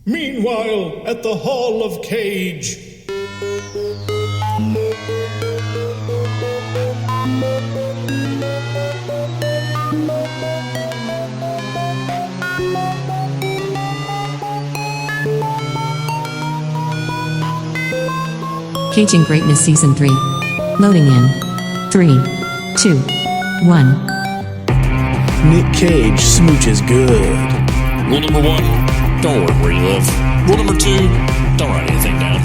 Meanwhile, at the Hall of Cage. Caging Greatness Season 3. Loading in. 3, 2, 1. Nick Cage smooches good. Rule number 1, don't work where you live. Rule number 2, don't write anything down.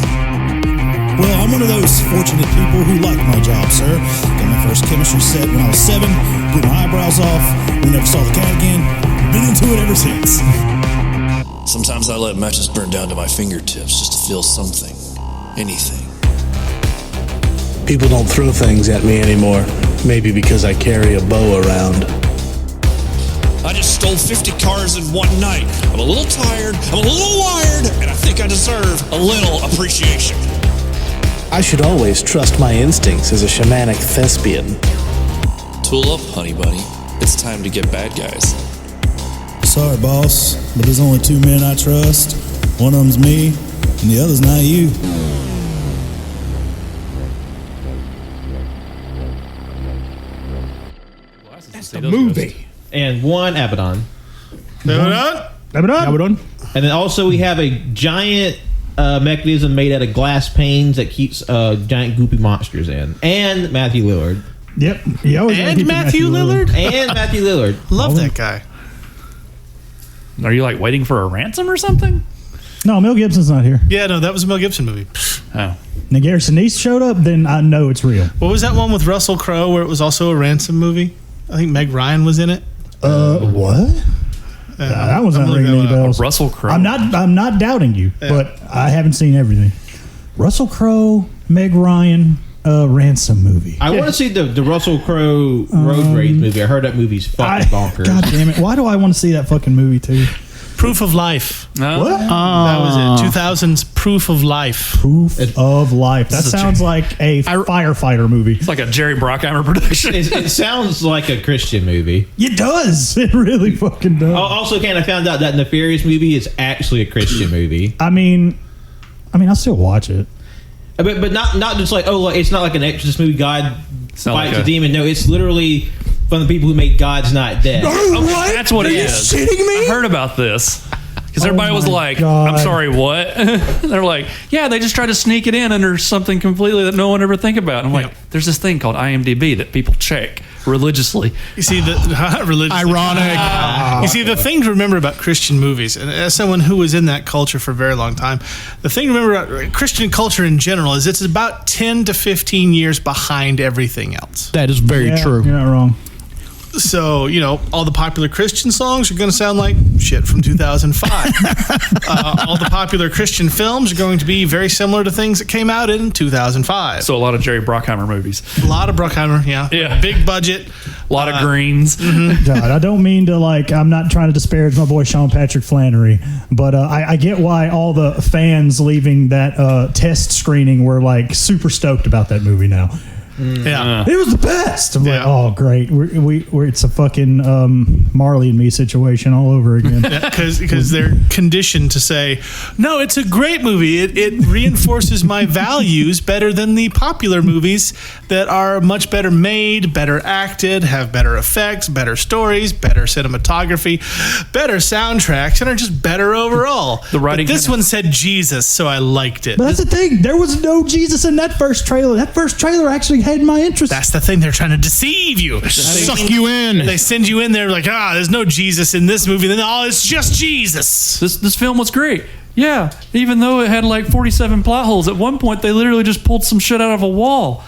Well, I'm one of those fortunate people who like my job, sir. Got my first chemistry set when I was 7, blew my eyebrows off, we never saw the cat again. Been into it ever since. Sometimes I let matches burn down to my fingertips just to feel something. Anything. People don't throw things at me anymore. Maybe because I carry a bow around. I just stole 50 cars in one night. I'm a little tired, I'm a little wired, and I think I deserve a little appreciation. I should always trust my instincts as a shamanic thespian. Tool up, honey bunny. It's time to get bad guys. Sorry, boss, but there's only 2 men I trust. One of them's me, and the other's not you. That's the movie. And 1 Abaddon. Abaddon. And then also we have a giant mechanism made out of glass panes that keeps giant goopy monsters in. And Matthew Lillard. Yep. And Matthew Lillard? And Matthew Lillard. Love that guy. Are you like waiting for a ransom or something? No, Mel Gibson's not here. Yeah, no, that was a Mel Gibson movie. Oh. Now Garrison East showed up, then I know it's real. What was that one with Russell Crowe where it was also a ransom movie? I think Meg Ryan was in it. What? That was not ringing any bells. Russell Crowe. I'm not doubting you, but I haven't seen everything. Russell Crowe, Meg Ryan, ransom movie. I want to see the Russell Crowe Road Rage movie. I heard that movie's fucking bonkers. God damn it. Why do I want to see that fucking movie too? Proof of Life. What? That was it. 2000's Proof of Life. Proof of Life. That sounds like a firefighter movie. It's like a Jerry Bruckheimer production. It sounds like a Christian movie. It does. It really fucking does. Also, I found out that Nefarious movie is actually a Christian movie. I mean, I'll still watch it. But not just like, it's not like an Exorcist movie, God fights like a demon. No, it's literally from the people who made God's Not Dead. What? That's what Are it you is. shitting me? I heard about this. Because everybody was my like, God. I'm sorry, what? They're like, yeah, they just tried to sneak it in under something completely that no one ever think about. And I'm like, there's this thing called IMDb that people check religiously. You see, religiously. Ironic. You see, the thing to remember about Christian movies, and as someone who was in that culture for a very long time, the thing to remember about Christian culture in general is it's about 10 to 15 years behind everything else. That is very true. You're not wrong. So, all the popular Christian songs are going to sound like shit from 2005. All the popular Christian films are going to be very similar to things that came out in 2005. So a lot of Jerry Bruckheimer movies. A lot of Bruckheimer, yeah. Big budget. A lot of greens. God, I don't mean to I'm not trying to disparage my boy Sean Patrick Flannery, but I get why all the fans leaving that test screening were super stoked about that movie now. Yeah. It was the best. I'm like, oh, great. We're it's a fucking Marley and Me situation all over again. Because they're conditioned to say, no, it's a great movie. It reinforces my values better than the popular movies that are much better made, better acted, have better effects, better stories, better cinematography, better soundtracks, and are just better overall. The writing. But this one said Jesus, so I liked it. But that's the thing. There was no Jesus in that first trailer. That first trailer actually had my interest. That's the thing. They're trying to deceive you. Suck you in. They send you in there like, there's no Jesus in this movie. Then, it's just Jesus. This film was great. Yeah, even though it had 47 plot holes, at one point they literally just pulled some shit out of a wall.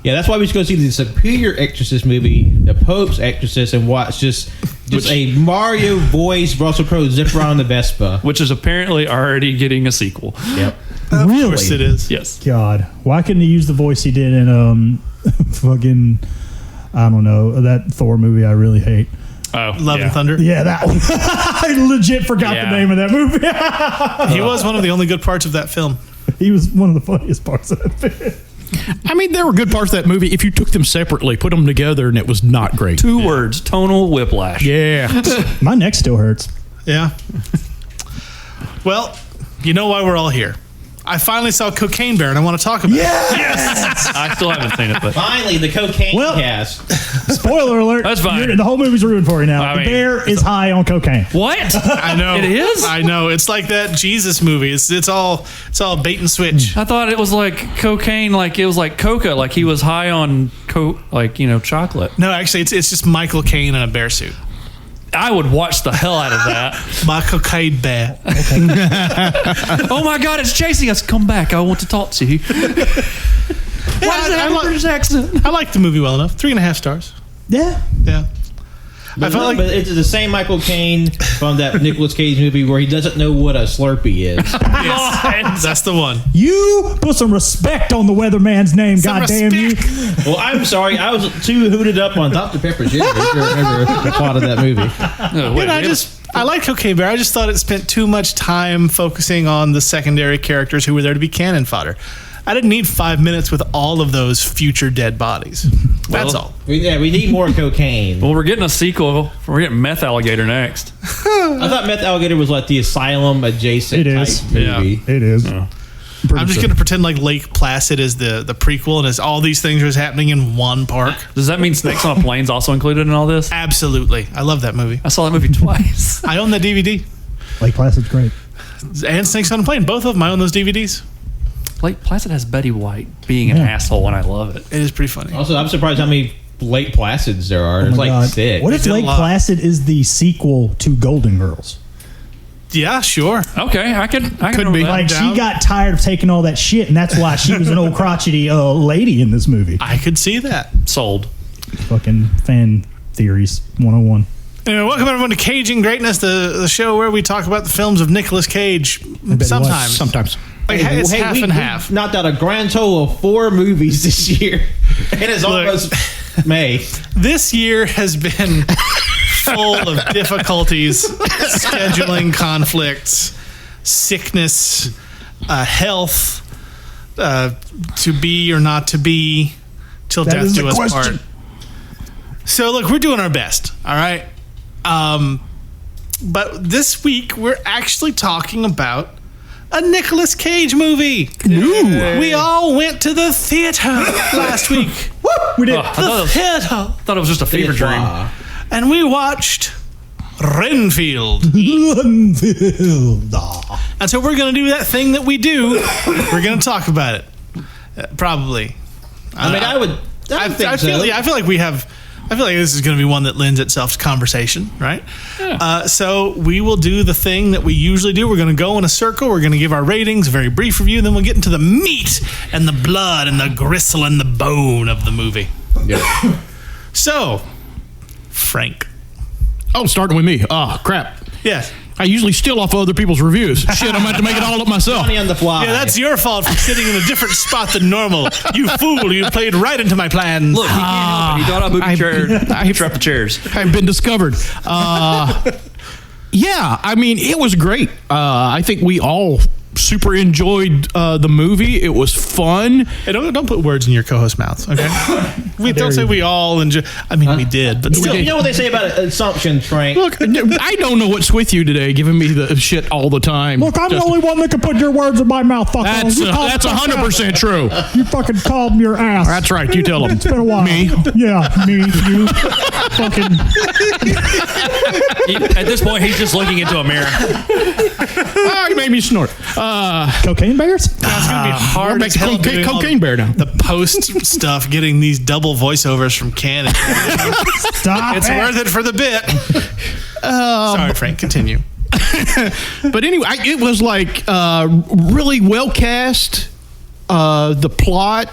Yeah, that's why we should go see the superior Exorcist movie, The Pope's Exorcist, and watch just a Mario voice Russell Crowe zip around the Vespa. Which is apparently already getting a sequel. Yep. Really? Of course it is. Yes. God, why couldn't he use the voice he did in fucking, I don't know, that Thor movie I really hate. Oh, Love and Thunder. Yeah, that one. I legit forgot the name of that movie. He was one of the only good parts of that film. He was one of the funniest parts of that film. I mean, there were good parts of that movie if you took them separately, put them together, and it was not great. Two words, tonal whiplash. Yeah. My neck still hurts. Yeah. Well, you know why we're all here. I finally saw Cocaine Bear, and I want to talk about it. Yes! I still haven't seen it, but Finally, the cocaine cast. Spoiler alert. That's fine. The whole movie's ruined for you now. I The mean, bear is high on cocaine. what? I know. It is? I know. It's like that Jesus movie. It's all bait and switch. I thought it was like cocaine, like it was like coca, like he was high on chocolate. No, actually, it's just Michael Caine in a bear suit. I would watch the hell out of that. My Cocaine Bear. Oh my God, it's chasing us. Come back. I want to talk to you. Why does it have a British accent? I like the movie well enough. 3.5 stars. Yeah. Yeah. But it's the same Michael Caine from that Nicolas Cage movie where he doesn't know what a Slurpee is. Yes, that's the one. You put some respect on the weatherman's name, goddamn you. Well, I'm sorry. I was too hooted up on Dr. Pepper Jr. if you remember the plot of that movie. I like Cocaine Bear. I just thought it spent too much time focusing on the secondary characters who were there to be cannon fodder. I didn't need 5 minutes with all of those future dead bodies. That's all. We need more cocaine. Well, we're getting a sequel. We're getting Meth Alligator next. I thought Meth Alligator was like the Asylum adjacent type movie. Yeah. It is. I'm just going to pretend like Lake Placid is the prequel and as all these things are happening in one park. Does that mean Snakes on a Plane's also included in all this? Absolutely. I love that movie. I saw that movie twice. I own that DVD. Lake Placid's great. And Snakes on a Plane. Both of them. I own those DVDs. Lake Placid has Betty White being an asshole, and I love it. It is pretty funny. Also, I'm surprised how many Lake Placids there are. There's like God. 6. What if Lake Placid is the sequel to Golden Girls? Yeah, sure. Okay, I can Could be. Like, she got tired of taking all that shit, and that's why she was an old crotchety lady in this movie. I could see that. Sold. Fucking fan theories 101. Anyway, welcome everyone to Caging Greatness, the show where we talk about the films of Nicolas Cage. Sometimes. Like, it's half and half. We knocked out a grand total of 4 movies this year. And it's almost May. This year has been full of difficulties, scheduling conflicts, sickness, health, to be or not to be, till That death is do the us question. part. So look, we're doing our best, all right? But this week we're actually talking about a Nicolas Cage movie. Ooh. We all went to the theater last week. We did. The theater. I thought it was just a fever dream. And we watched Renfield. Renfield. And so we're going to do that thing that we do. We're going to talk about it. Probably. I mean, I feel like this is going to be one that lends itself to conversation, right? Yeah. So we will do the thing that we usually do. We're going to go in a circle. We're going to give our ratings, a very brief review, and then we'll get into the meat and the blood and the gristle and the bone of the movie. Yeah. So, Frank. Oh, starting with me. Oh, crap. Yes. I usually steal off other people's reviews. Shit, I'm going to have to make it all up myself. Funny on the fly. Yeah, that's your fault for sitting in a different spot than normal. You fool, you played right into my plans. Look, he can't help it. He thought I moved the chair. I trapped the chairs. I've been discovered. Yeah, I mean, it was great. I think we all super enjoyed the movie. It was fun. Hey, don't put words in your co-host's mouth, okay? We don't say we all enjoy. I mean, we did, but still. You know what they say about assumptions, Frank? Look, I don't know what's with you today, giving me the shit all the time. Look, I'm the only one that can put your words in my mouth. Fuck That's 100% true. You fucking called him your ass. That's right. You tell them. It's been a while. Me? Yeah, me, you. Fucking. At this point, he's just looking into a mirror. Oh, you made me snort. Cocaine bears? It's going to be hard as hell doing all Cocaine Bear now. the post stuff, getting these double voiceovers from Canon. Stop It's it. worth it for the bit. Sorry, Frank, continue. But anyway, it was like really well cast. The plot,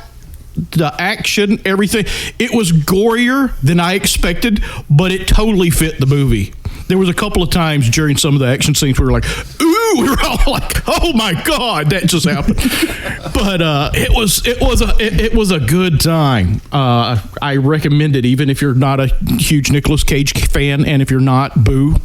the action, everything. It was gorier than I expected, but it totally fit the movie. There was a couple of times during some of the action scenes where we were like, ooh, we were all like, oh my God, that just happened. But it was a good time. I recommend it, even if you're not a huge Nicolas Cage fan, and if you're not, boo.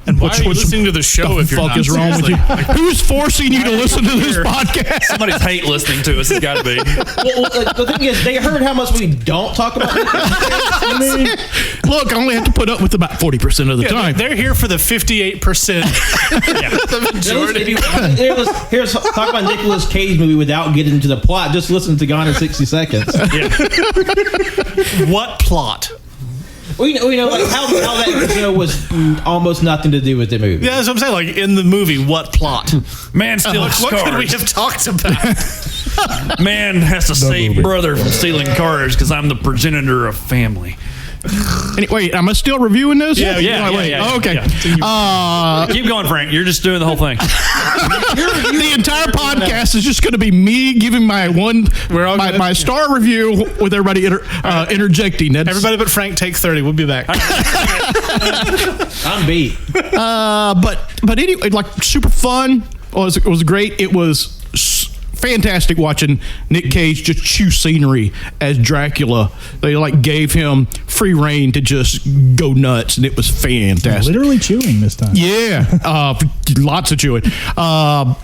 And why are you listening to the show if you're fuck not? is wrong with you? Who's forcing you to listen to this podcast? Somebody's hate listening to us. It's got to be. The thing is, they heard how much we don't talk about Nick Cage. I mean, look, I only have to put up with about 40% of the time. They're here for the 58%. The majority. Here's talk about Nicolas Cage movie without getting into the plot. Just listen to Gone in 60 Seconds. What plot? We know like how that show was almost nothing to do with the movie. Yeah, that's what I'm saying. Like in the movie, what plot? Man stealing What could we cars. have talked about? Man has to save brother from stealing cars because I'm the progenitor of family. Wait, am I still reviewing this? Yeah. Oh, okay. Yeah. Keep going, Frank. You're just doing the whole thing. The entire podcast is just going to be me giving my my star review with everybody interjecting. Everybody but Frank, take 30. We'll be back. I'm beat. But anyway, like super fun. It was great. It was fantastic watching Nick Cage just chew scenery as Dracula. They like gave him free reign to just go nuts, and it was fantastic. Literally chewing this time. Yeah, lots of chewing. I'm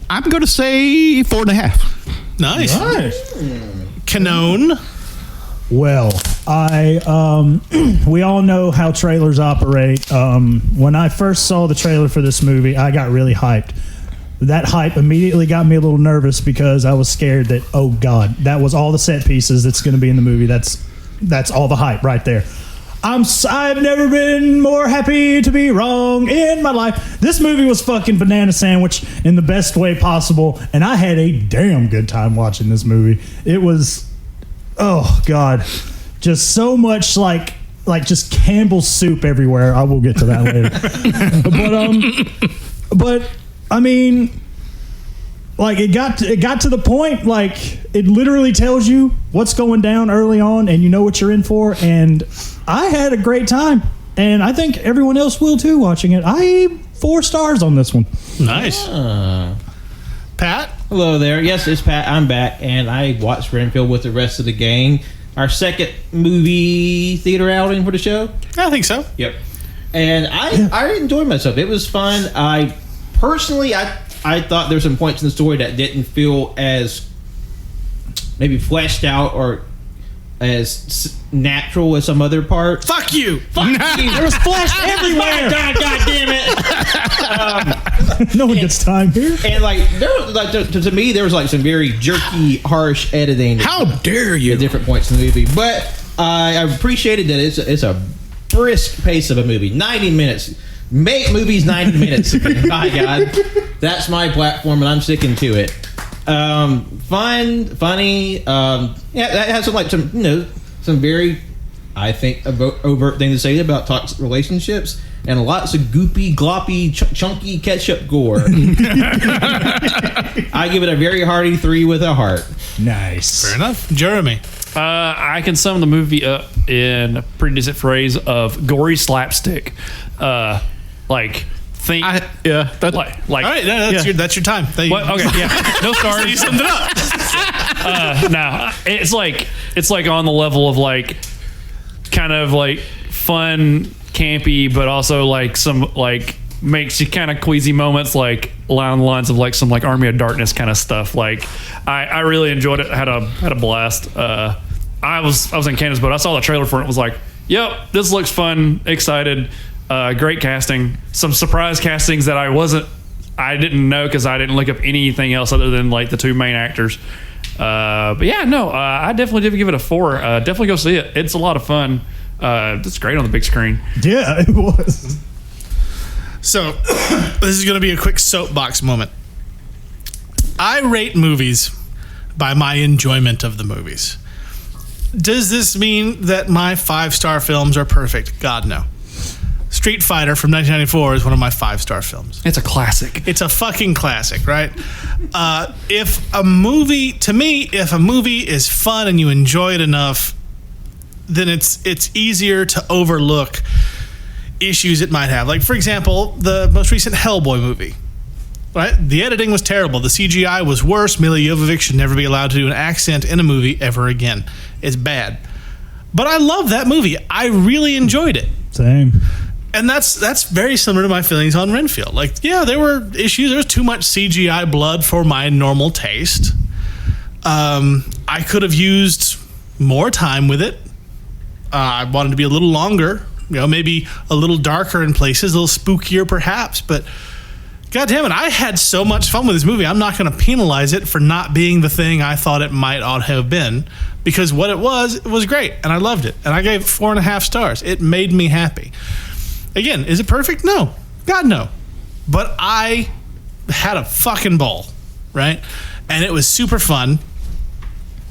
going to say 4.5. Nice. Canon. Well, we all know how trailers operate. When I first saw the trailer for this movie, I got really hyped. That hype immediately got me a little nervous because I was scared that, oh God, that was all the set pieces that's going to be in the movie. That's all the hype right there. I've never been more happy to be wrong in my life. This movie was fucking banana sandwich in the best way possible, and I had a damn good time watching this movie. It was, oh God, just so much like just Campbell's soup everywhere. I will get to that later. But I mean, like it got to the point, like it literally tells you what's going down early on, and you know what you're in for. And I had a great time, and I think everyone else will too watching it. I 4 stars on this one. Nice. Pat? Hello there. Yes, it's Pat. I'm back, and I watched Renfield with the rest of the gang. Our second movie theater outing for the show. I think so. Yep. And I enjoyed myself. It was fun. Personally, I thought there's some points in the story that didn't feel as maybe fleshed out or as natural as some other parts. Fuck you! There was flesh everywhere. God damn it! No one gets time here. And like there was to me there was like some very jerky, harsh editing. How dare you? At different points in the movie, but I appreciated that it's a brisk pace of a movie. 90 minutes. Make movies 90 minutes. My God, that's my platform, and I'm sticking to it. Fun, funny. That has some very, I think, overt thing to say about toxic relationships, and lots of goopy, gloppy, chunky ketchup gore. I give it a very hearty 3 with a heart. Nice. Fair enough. Jeremy. I can sum the movie up in a pretty decent phrase of gory slapstick. Like think, that's like. All right, that's your time. Okay, yeah, no stars. You summed it up. No, it's like on the level of like kind of like fun, campy, but also like some like makes you kind of queasy moments, like along the lines of like some like Army of Darkness kind of stuff. Like I really enjoyed it. Had a blast. I was in Canada's boat. I saw the trailer for it. Was like, yep, this looks fun. Excited. Great casting. Some surprise castings that I didn't know because I didn't look up anything else other than like the 2 main actors. But yeah, no, I definitely did give it a 4. Definitely go see it. It's a lot of fun. It's great on the big screen. Yeah, it was. So, this is going to be a quick soapbox moment. I rate movies by my enjoyment of the movies. Does this mean that my 5-star films are perfect? God, no. Street Fighter from 1994 is one of my 5-star films. It's a classic. It's a fucking classic, right? If a movie is fun and you enjoy it enough, then it's easier to overlook issues it might have. Like, for example, the most recent Hellboy movie. Right? The editing was terrible. The CGI was worse. Mila Jovovich should never be allowed to do an accent in a movie ever again. It's bad. But I love that movie. I really enjoyed it. Same. And that's very similar to my feelings on Renfield. Like, yeah, there were issues. There was too much CGI blood for my normal taste. I could have used more time with it. I wanted to be a little longer, maybe a little darker in places, a little spookier perhaps, but God damn it, I had so much fun with this movie. I'm not going to penalize it for not being the thing I thought it might ought to have been, because what it was great, and I loved it. And I gave it 4.5 stars. It made me happy. Again, is it perfect? No. God, no. But I had a fucking ball, right? And it was super fun.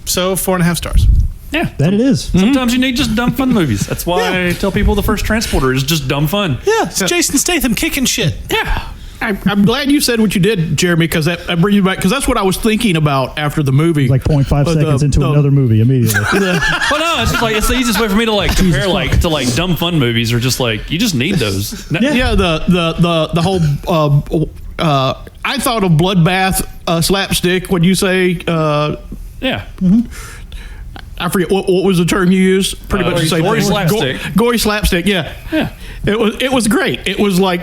So 4.5 stars. Yeah, That it is. sometimes you need just dumb fun movies. That's why I tell people the first Transporter is just dumb fun. Yeah, it's Jason Statham kicking shit. Yeah. I'm glad you said what you did, Jeremy, because that brings you back, because that's what I was thinking about after the movie. Like 0.5 seconds into another movie immediately. Well, no, it's just like it's the easiest way for me to like compare like to like dumb fun movies, or just like you just need those. Yeah, the whole I thought of bloodbath slapstick when you say Yeah. I forget what was the term you used. Pretty much the same gory thing. slapstick. Gory slapstick. Yeah. Yeah. It was great. It was like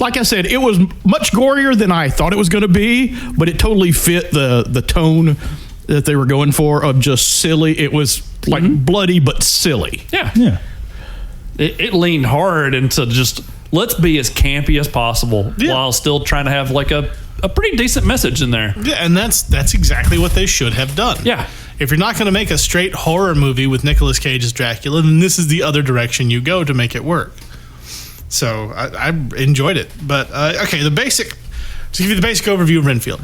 I said, it was much gorier than I thought it was going to be, but it totally fit the tone that they were going for of just silly. It was like bloody but silly. Yeah. Yeah. It leaned hard into just let's be as campy as possible while still trying to have like a pretty decent message in there. Yeah, and that's exactly what they should have done. Yeah. If you're not going to make a straight horror movie with Nicolas Cage as Dracula, then this is the other direction you go to make it work. So I enjoyed it. But, okay, to give you the basic overview of Renfield.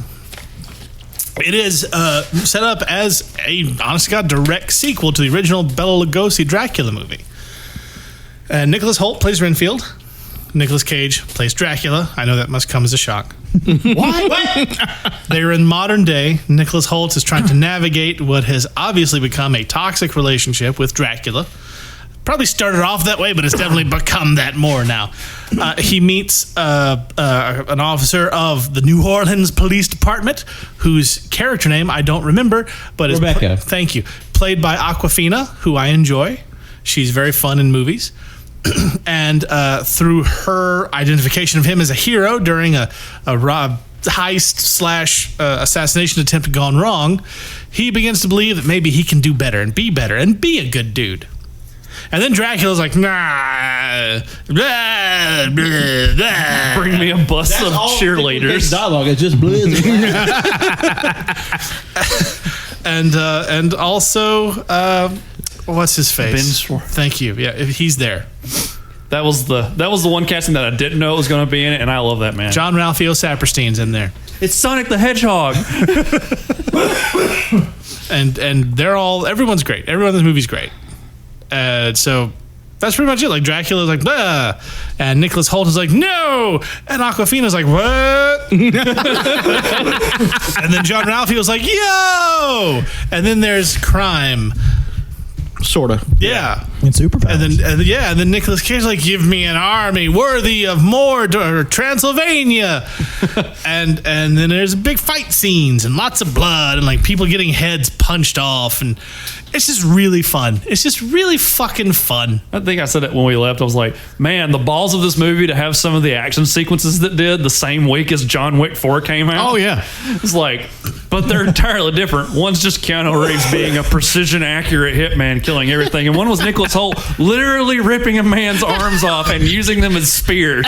It is set up as a, honest to God, direct sequel to the original Bela Lugosi Dracula movie. And Nicholas Hoult plays Renfield. Nicolas Cage plays Dracula. I know that must come as a shock. What? They're in modern day. Nicholas Hoult is trying to navigate what has obviously become a toxic relationship with Dracula. Probably started off that way, but it's definitely become that more now. He meets an officer of the New Orleans Police Department, whose character name I don't remember, but is Rebecca. Thank you. Played by Awkwafina, who I enjoy. She's very fun in movies. And through her identification of him as a hero during a heist / assassination attempt gone wrong, he begins to believe that maybe he can do better and be a good dude. And then Dracula's like, nah, blah, blah, blah. Bring me a bus of cheerleaders. Dialogue is just blizzard. And also, what's his face? Ben Schwartz. Thank you. Yeah, he's there. That was the one casting that I didn't know was going to be in it, and I love that man. John Ralphio Saperstein's in there. It's Sonic the Hedgehog. and everyone's great. Everyone in this movie's great. So that's pretty much it. Like Dracula's like, blah, and Nicholas Hoult is like, no, and Awkwafina's like, what? And then John Ralphio's like, yo, and then there's crime. Sort of. Yeah. And superpowers. And then Nicolas Cage's like, give me an army worthy of Mordor, Transylvania. and then there's big fight scenes and lots of blood and like people getting heads punched off, and it's just really fun. It's just really fucking fun. I think I said it when we left. I was like, man, the balls of this movie to have some of the action sequences that did the same week as John Wick 4 came out. Oh, yeah. It's like, but they're entirely different. One's just Keanu Reeves being a precision accurate hitman killing everything, and one was Nicholas Hoult literally ripping a man's arms off and using them as spears.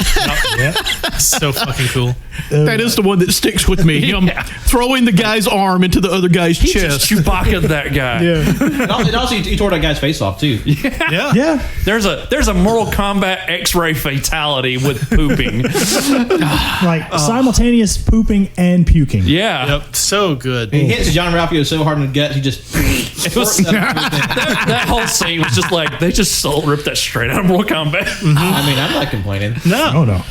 So fucking cool. That is the one that sticks with me. Him throwing the guy's arm into the other guy's chest. Just Chewbacca that guy. Yeah. And also, he tore that guy's face off too. Yeah. Yeah. There's a Mortal Kombat X-ray fatality with pooping. Like simultaneous pooping and puking. Yeah. Yep. So good. He hits John Ralphio so hard in the gut, he just. It was, that whole scene was just like they just ripped that straight out of Mortal Kombat. I mean, I'm not complaining. No. Oh no.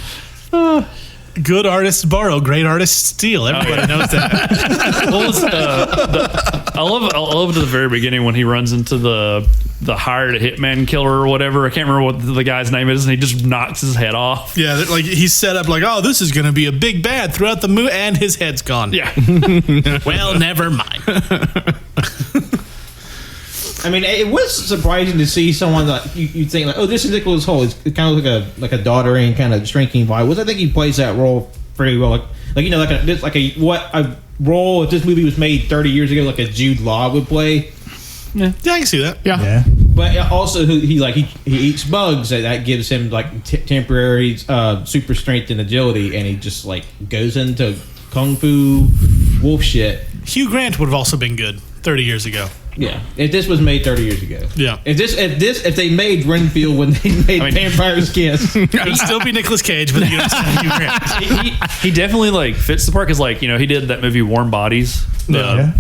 Good artists borrow, great artists steal. Everybody knows that. What was I love at the very beginning when he runs into the hired hitman killer or whatever. I can't remember what the guy's name is, and he just knocks his head off. Yeah, like he's set up like, oh, this is going to be a big bad throughout the movie, and his head's gone. Yeah. Well, never mind. I mean, it was surprising to see someone that you think like, oh, this is Nicholas Hoult. It's kind of like a doddering kind of shrinking vibe. Which I think he plays that role pretty well. Like a role if this movie was made 30 years ago, like a Jude Law would play. Yeah, I can see that. Yeah. But also, he eats bugs. That gives him like temporary super strength and agility, and he just like goes into kung fu wolf shit. Hugh Grant would have also been good 30 years ago. Yeah, if this was made 30 years ago. Yeah. If they made Renfield when they made Vampire's Kiss, it would still be Nicolas Cage, but you don't see Hugh Grant. He definitely like fits the part because like he did that movie Warm Bodies. Yeah.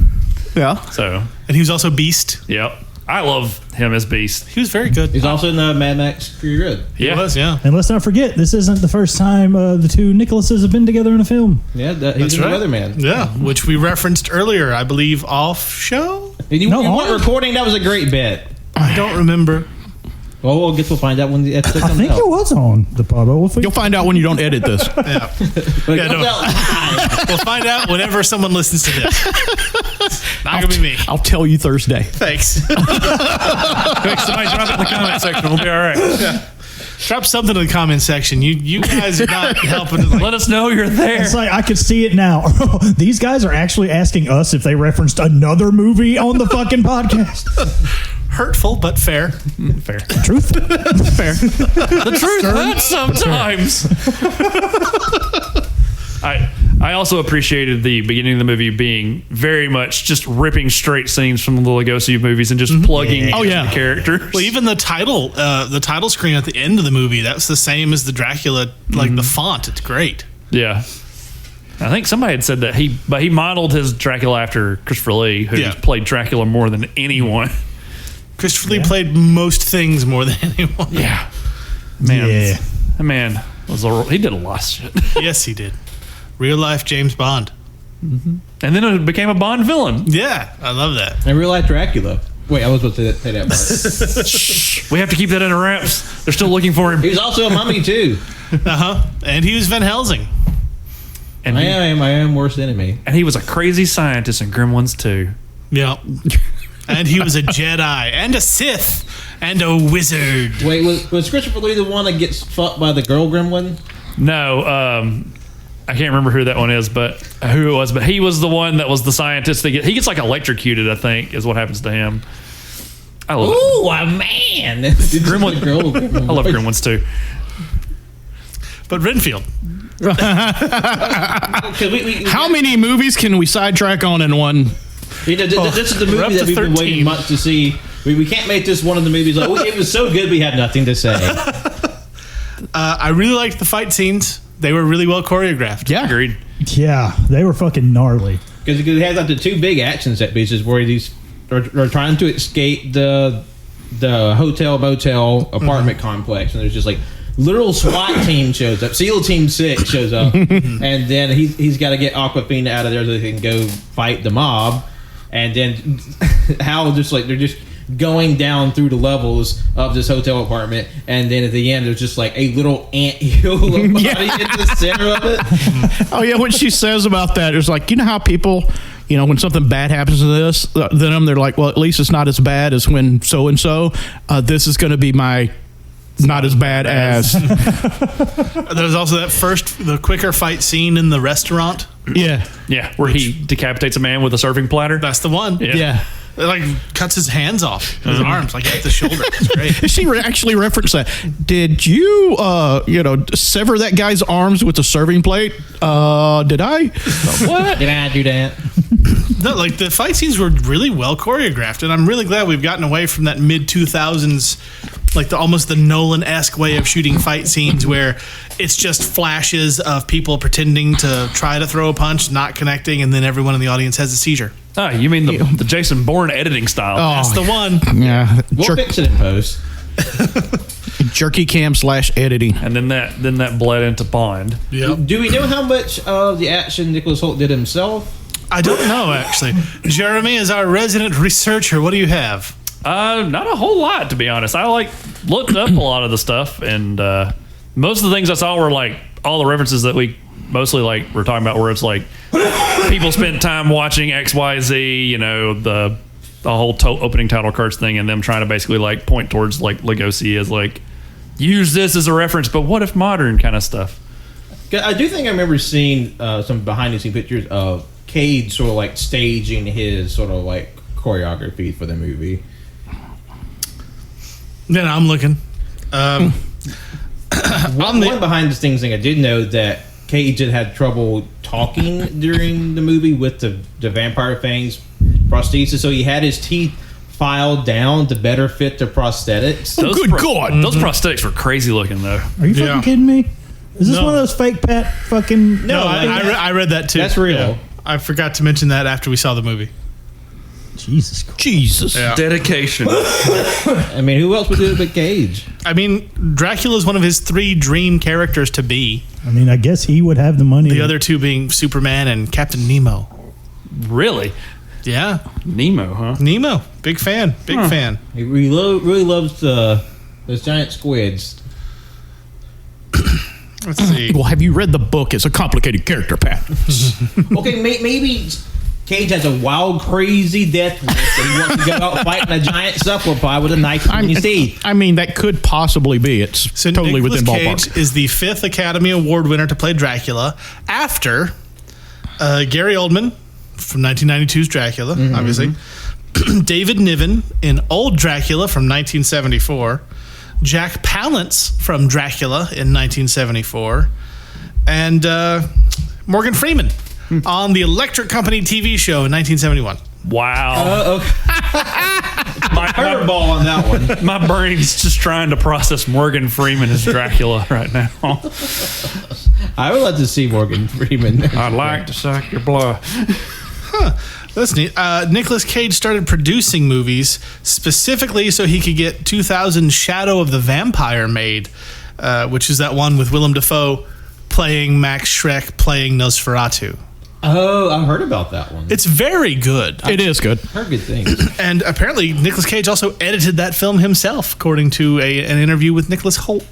So and he was also Beast. Yep. I love him as Beast. He was very good. He's also in Mad Max Fury Road. He was, yeah. And let's not forget, this isn't the first time the two Nicholases have been together in a film. Yeah, he's That's in right. The Weatherman. Yeah, which we referenced earlier, I believe, off show. And you weren't recording. That was a great bit. I don't remember. Well, I guess we'll find out when the episode I comes think out. it was on the pod. You'll find out when you don't edit this. Yeah. But Yeah, it comes no. out- We'll find out whenever someone listens to this. Not gonna be me. I'll tell you Thursday. Thanks. Quick, somebody drop it in the comment section. We'll be all right. Drop something in the comment section. You guys are not helping. Let us know you're there. It's like I can see it now. These guys are actually asking us if they referenced another movie on the fucking podcast. Hurtful, but fair. Fair. Truth. Fair. The truth hurts sometimes. I also appreciated the beginning of the movie being very much just ripping straight scenes from the Lugosi movies and just plugging in the characters. Well, even the title screen at the end of the movie, that's the same as the Dracula, like the font. It's great. Yeah. I think somebody had said that he modeled his Dracula after Christopher Lee, who played Dracula more than anyone. Christopher Lee played most things more than anyone. Yeah. Man. Yeah. That man he did a lot of shit. Yes, he did. Real life James Bond. And then it became a Bond villain. Yeah, I love that. And real life Dracula. Wait, I was supposed to say that part. We have to keep that under wraps. They're still looking for him. He was also a mummy too. And he was Van Helsing. And I am worst enemy. And he was a crazy scientist in Gremlins 2. Yeah. And he was a Jedi and a Sith and a wizard. Wait, was Christopher Lee the one that gets fucked by the girl gremlin? No, I can't remember who that one is, but who it was. But he was the one that was the scientist. He gets like electrocuted, I think, is what happens to him. I love Ooh, a man! Gremlin. Gremlin. I love Gremlins too. But Renfield. How many movies can we sidetrack on in one? This is the we're up movie that to we've been 13. waiting months to see. We can't make this one of the movies like, it was so good we had nothing to say. I really liked the fight scenes. They were really well choreographed. Yeah. Agreed. Yeah, they were fucking gnarly. Because it has like the two big action set pieces where these are trying to escape the hotel motel apartment complex, and there's just like literal SWAT team shows up, SEAL Team 6 shows up, and then he's got to get Aquafina out of there so they can go fight the mob, and then how just like they're just going down through the levels of this hotel apartment, and then at the end there's just like a little anthill of body in the center of it. Oh yeah, what she says about that is like, you know how people, when something bad happens to them, they're like, well, at least it's not as bad as when so and so. This is going to be my not as bad as. There's also the quicker fight scene in the restaurant. Yeah, where he decapitates a man with a serving platter. That's the one. yeah. It like cuts his hands off, his arms, like at the shoulder. It's great. She actually referenced that. Did you, sever that guy's arms with a serving plate? Did I? What? Did I do that? No, like the fight scenes were really well choreographed, and I'm really glad we've gotten away from that mid 2000s, like almost the Nolan-esque way of shooting fight scenes, where it's just flashes of people pretending to try to throw a punch, not connecting, and then everyone in the audience has a seizure. Ah, you mean the Jason Bourne editing style? That's the one. Yeah, We'll fix it in post. jerky cam / editing. And then that bled into Bond. Yep. Do we know how much of the action Nicholas Hoult did himself? I don't know, actually. Jeremy is our resident researcher. What do you have? Not a whole lot, to be honest. I looked up a lot of the stuff, and most of the things I saw were like all the references that we mostly like we're talking about, where it's like people spent time watching XYZ, the the whole opening title cards thing, and them trying to basically like point towards like Lugosi as like use this as a reference, but what if modern kind of stuff. I do think I remember seeing some behind the scene pictures of Cage sort of like staging his sort of like choreography for the movie. Then I'm looking. One behind the scenes thing I did know that Cage had trouble talking during the movie with the vampire fangs prosthesis, so he had his teeth filed down to better fit the prosthetics. Oh, good God. Those prosthetics were crazy looking though. Are you fucking kidding me? Is this No. one of those fake Pat fucking? No, I read that too. That's real. Yeah. I forgot to mention that after we saw the movie. Jesus Christ. Jesus. Yeah. Dedication. I mean, who else would do it but Cage? I mean, Dracula is one of his 3 dream characters to be. I mean, I guess he would have the money. The other 2 being Superman and Captain Nemo. Really? Yeah. Nemo, huh? Nemo. Big fan. Big fan. He really loves those giant squids. Let's see. Well, have you read the book? It's a complicated character, Pat. Okay, maybe Cage has a wild, crazy death wish and he wants to go out fighting a giant cephalopod with a knife in his teeth. I mean, that could possibly be. It's So totally Nicolas within Cage ballpark. is the 5th Academy Award winner to play Dracula after Gary Oldman from 1992's Dracula, obviously. David Niven in Old Dracula from 1974. Jack Palance from Dracula in 1974. And Morgan Freeman on the Electric Company TV show in 1971. Wow. My curveball on that one. My brain's just trying to process Morgan Freeman as Dracula right now. I would like to see Morgan Freeman. I'd like to suck your blood. That's neat. Nicolas Cage started producing movies specifically so he could get 2000 Shadow of the Vampire made, which is that one with Willem Dafoe playing Max Schreck, playing Nosferatu. Oh, I've heard about that one. It's very good. It is good. Heard good things. And apparently Nicolas Cage also edited that film himself, according to an interview with Nicholas Hoult.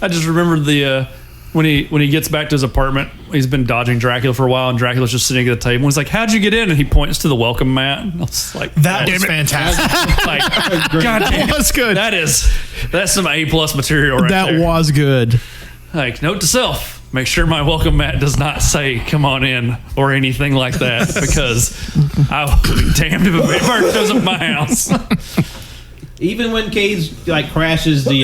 I just remembered the when he gets back to his apartment, he's been dodging Dracula for a while, and Dracula's just sitting at the table. And he's like, "How'd you get in?" And he points to the welcome mat. And I was like, That was fantastic. like, God damn, That's good. that's some A+ material right That there. was good. Like, note to self: make sure my welcome mat does not say "come on in" or anything like that, because I will be damned if a vampire shows up at my house. Even when Cage like crashes the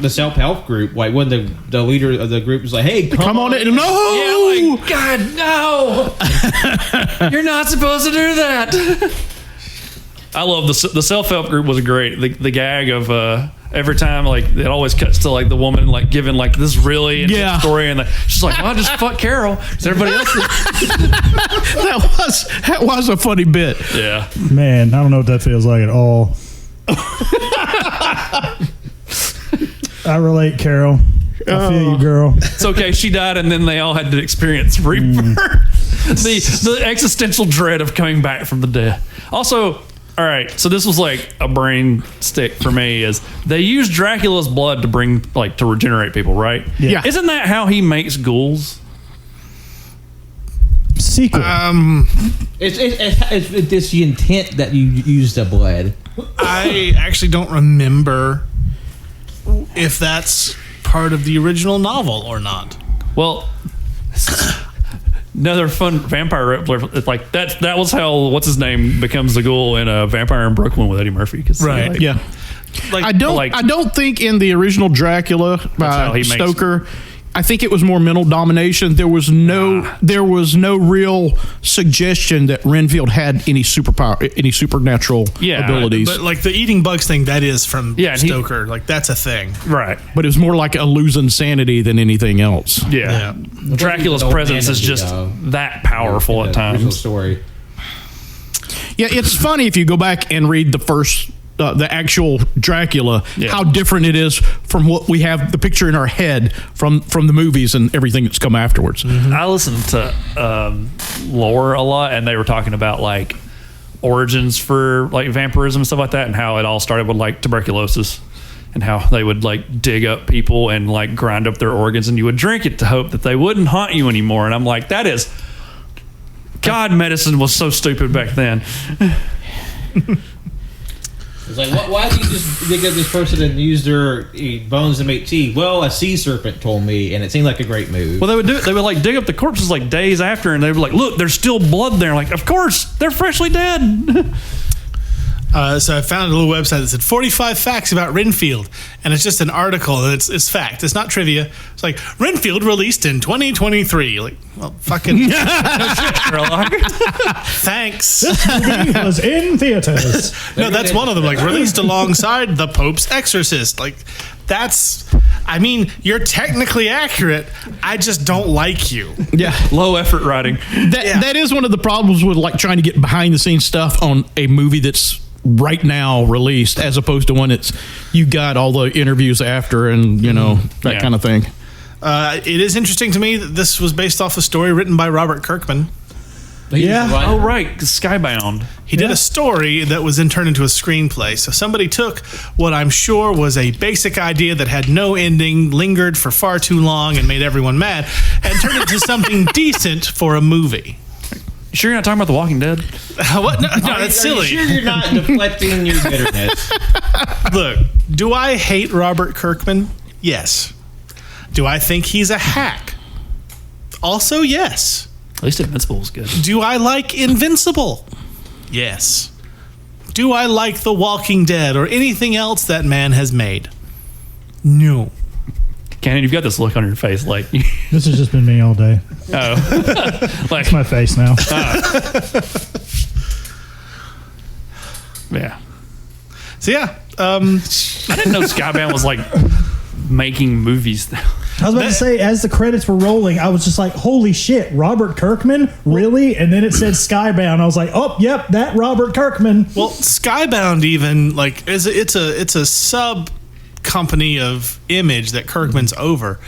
self help group, like when the leader of the group is like, "Hey, Come on in. No! Yeah, like, God, no! You're not supposed to do that. I love the self-help group was great. The gag of every time, like, it always cuts to like the woman like giving like this really intense story, and she's like, "Well, I just fuck Carol." So everybody else, That was a funny bit. yeah. Man, I don't know what that feels like at all. I relate, Carol. I feel you, girl. It's okay. She died, and then they all had to experience rebirth. The existential dread of coming back from the dead. Also, all right. So this was like a brain stick for me. Is they use Dracula's blood to bring to regenerate people, right? Yeah. Isn't that how he makes ghouls? Sequel. It's the intent that you use the blood. I actually don't remember if that's part of the original novel or not. Well, another fun vampire like that was how what's his name becomes the ghoul in a Vampire in Brooklyn with Eddie Murphy. Right. Yeah. I don't think in the original Dracula how by he makes- Stoker, I think it was more mental domination. There was no real suggestion that Renfield had any superpower, any supernatural abilities. But like the eating bugs thing, that is from and Stoker. Like that's a thing. Right. But it was more like a losing sanity than anything else. Yeah. Dracula's presence is just that powerful at Original times. story. Yeah, it's funny if you go back and read the first, the actual Dracula, how different it is from what we have, the picture in our head from the movies and everything that's come afterwards. I listened to lore a lot, and they were talking about like origins for like vampirism and stuff like that, and how it all started with like tuberculosis, and how they would like dig up people and like grind up their organs, and you would drink it to hope that they wouldn't haunt you anymore. And I'm like, that is, God, medicine was so stupid back then. It's like, why did you just dig up this person and use their bones to make tea? Well, a sea serpent told me, and it seemed like a great move. Well, they would do it. They would like dig up the corpses like days after, and they would like, look, there's still blood there. Like, of course, they're freshly dead. So I found a little website that said 45 facts about Renfield, and it's just an article. And it's fact. It's not trivia. It's like Renfield released in 2023. Like, well, fucking no shit, Sherlock. Thanks. This movie was in theaters. No, that's one of them. Like released alongside The Pope's Exorcist. Like that's. I mean, you're technically accurate. I just don't like you. Yeah. Low effort writing. That is one of the problems with like trying to get behind the scenes stuff on a movie that's right now released, as opposed to one that's you got all the interviews after and that kind of thing. It is interesting to me that this was based off a story written by Robert Kirkman. Yeah. Oh, right. Skybound. He did a story that was then turned into a screenplay. So somebody took what I'm sure was a basic idea that had no ending, lingered for far too long, and made everyone mad, and turned it into something decent for a movie. You sure you're not talking about The Walking Dead? What? No, that's silly. Are you sure you're not deflecting your bitterness? Look, do I hate Robert Kirkman? Yes. Do I think he's a hack? Also, yes. At least Invincible's good. Do I like Invincible? Yes. Do I like The Walking Dead or anything else that man has made? No. Cannon, you've got this look on your face like... This has just been me all day. Oh. It's my face now. Yeah. So, yeah. I didn't know Skybound was like making movies. I was about to say, as the credits were rolling, I was just like, holy shit, Robert Kirkman? Really? And then it said Skybound. I was like, oh, yep, that Robert Kirkman. Well, Skybound even, like, it's a sub company of Image that Kirkman's over.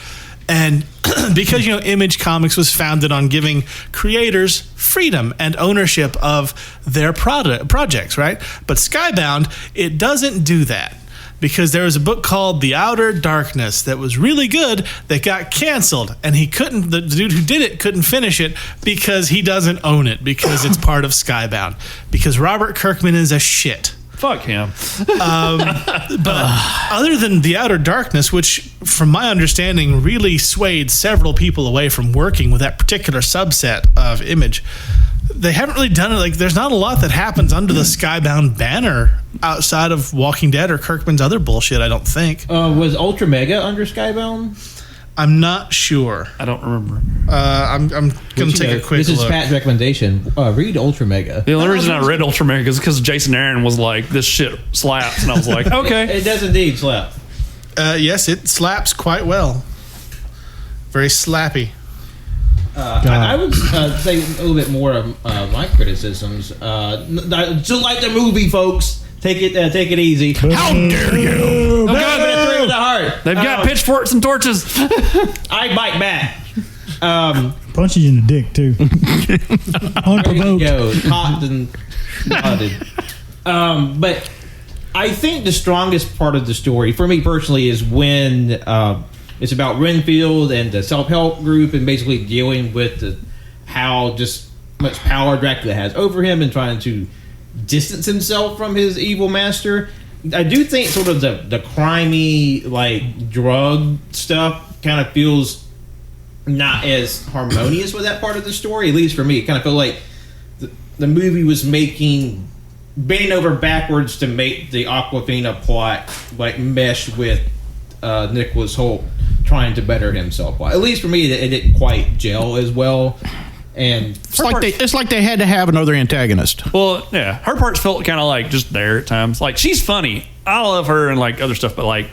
And because, Image Comics was founded on giving creators freedom and ownership of their projects, right? But Skybound, it doesn't do that. Because there was a book called The Outer Darkness that was really good that got canceled, and the dude who did it couldn't finish it because he doesn't own it, because it's part of Skybound. Because Robert Kirkman is a shit. Fuck him. But other than The Outer Darkness, which from my understanding really swayed several people away from working with that particular subset of Image, they haven't really done it. Like, there's not a lot that happens under the Skybound banner outside of Walking Dead or Kirkman's other bullshit, I don't think. Was Ultra Mega under Skybound? I'm not sure. I don't remember. I'm going to take a quick look. This is Pat's recommendation. Read Ultra Mega. The only reason I read Ultra Mega is because Jason Aaron was like, this shit slaps. And I was like, okay. It does indeed slap. Yes, it slaps quite well. Very slappy. I would say a little bit more of my criticisms. Just like the movie, folks. Take it easy. How dare you? Oh, God, straight to the heart. They've got pitchforks and torches. I bite back. Punches you in the dick, too. Unprovoked. Go, cocked and nodded. But I think the strongest part of the story, for me personally, is when it's about Renfield and the self-help group and basically dealing with how just much power Dracula has over him and trying to distance himself from his evil master. I do think sort of the crimey, like, drug stuff kind of feels not as harmonious with that part of the story, at least for me. It kind of felt like the movie was bending over backwards to make the Aquafina plot, like, mesh with Nicholas Hoult trying to better himself. At least for me, it didn't quite gel as well. And it's like they had to have another antagonist. Well, yeah, her parts felt kind of like just there at times. Like, she's funny. I love her and like other stuff, but like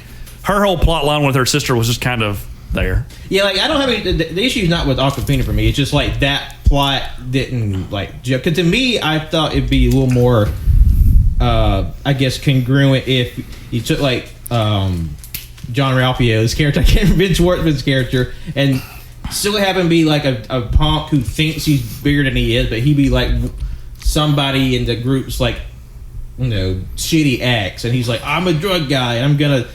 her whole plot line with her sister was just kind of there. Yeah, like I don't have any. The issue is not with Aquafina for me. It's just like that plot didn't like. Because to me, I thought it'd be a little more, I guess, congruent if you took like John Ralphio's character, I can't remember Vince Wortman's character, and still have him be like a punk who thinks he's bigger than he is, but he'd be like somebody in the group's like, shitty acts, and he's like, I'm a drug guy, and I'm gonna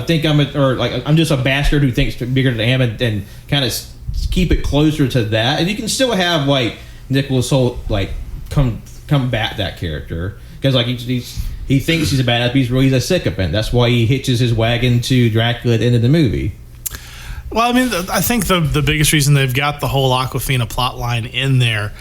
think I'm just a bastard who thinks bigger than I am, and kind of keep it closer to that, and you can still have like Nicholas Hoult like combat that character. because like he thinks he's a badass, but he's a sycophant. That's why he hitches his wagon to Dracula at the end of the movie. Well, I mean, I think the biggest reason they've got the whole Awkwafina plot line in there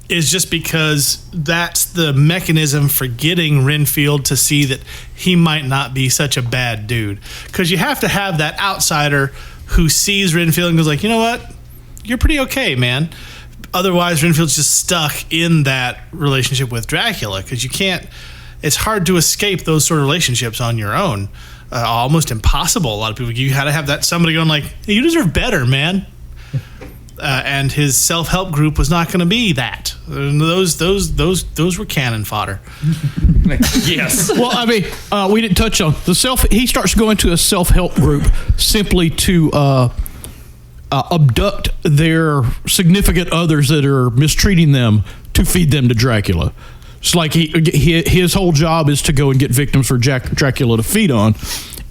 is just because that's the mechanism for getting Renfield to see that he might not be such a bad dude. Because you have to have that outsider who sees Renfield and goes like, you know what? You're pretty okay, man. Otherwise, Renfield's just stuck in that relationship with Dracula because you can't. It's hard to escape those sort of relationships on your own. Almost impossible. A lot of people, you had to have that somebody going like, hey, you deserve better, man. And his self-help group was not going to be that. Those were cannon fodder. Yes. Well, I mean, we didn't touch on he starts going to a self-help group simply to abduct their significant others that are mistreating them to feed them to Dracula. It's like his whole job is to go and get victims for Dracula to feed on.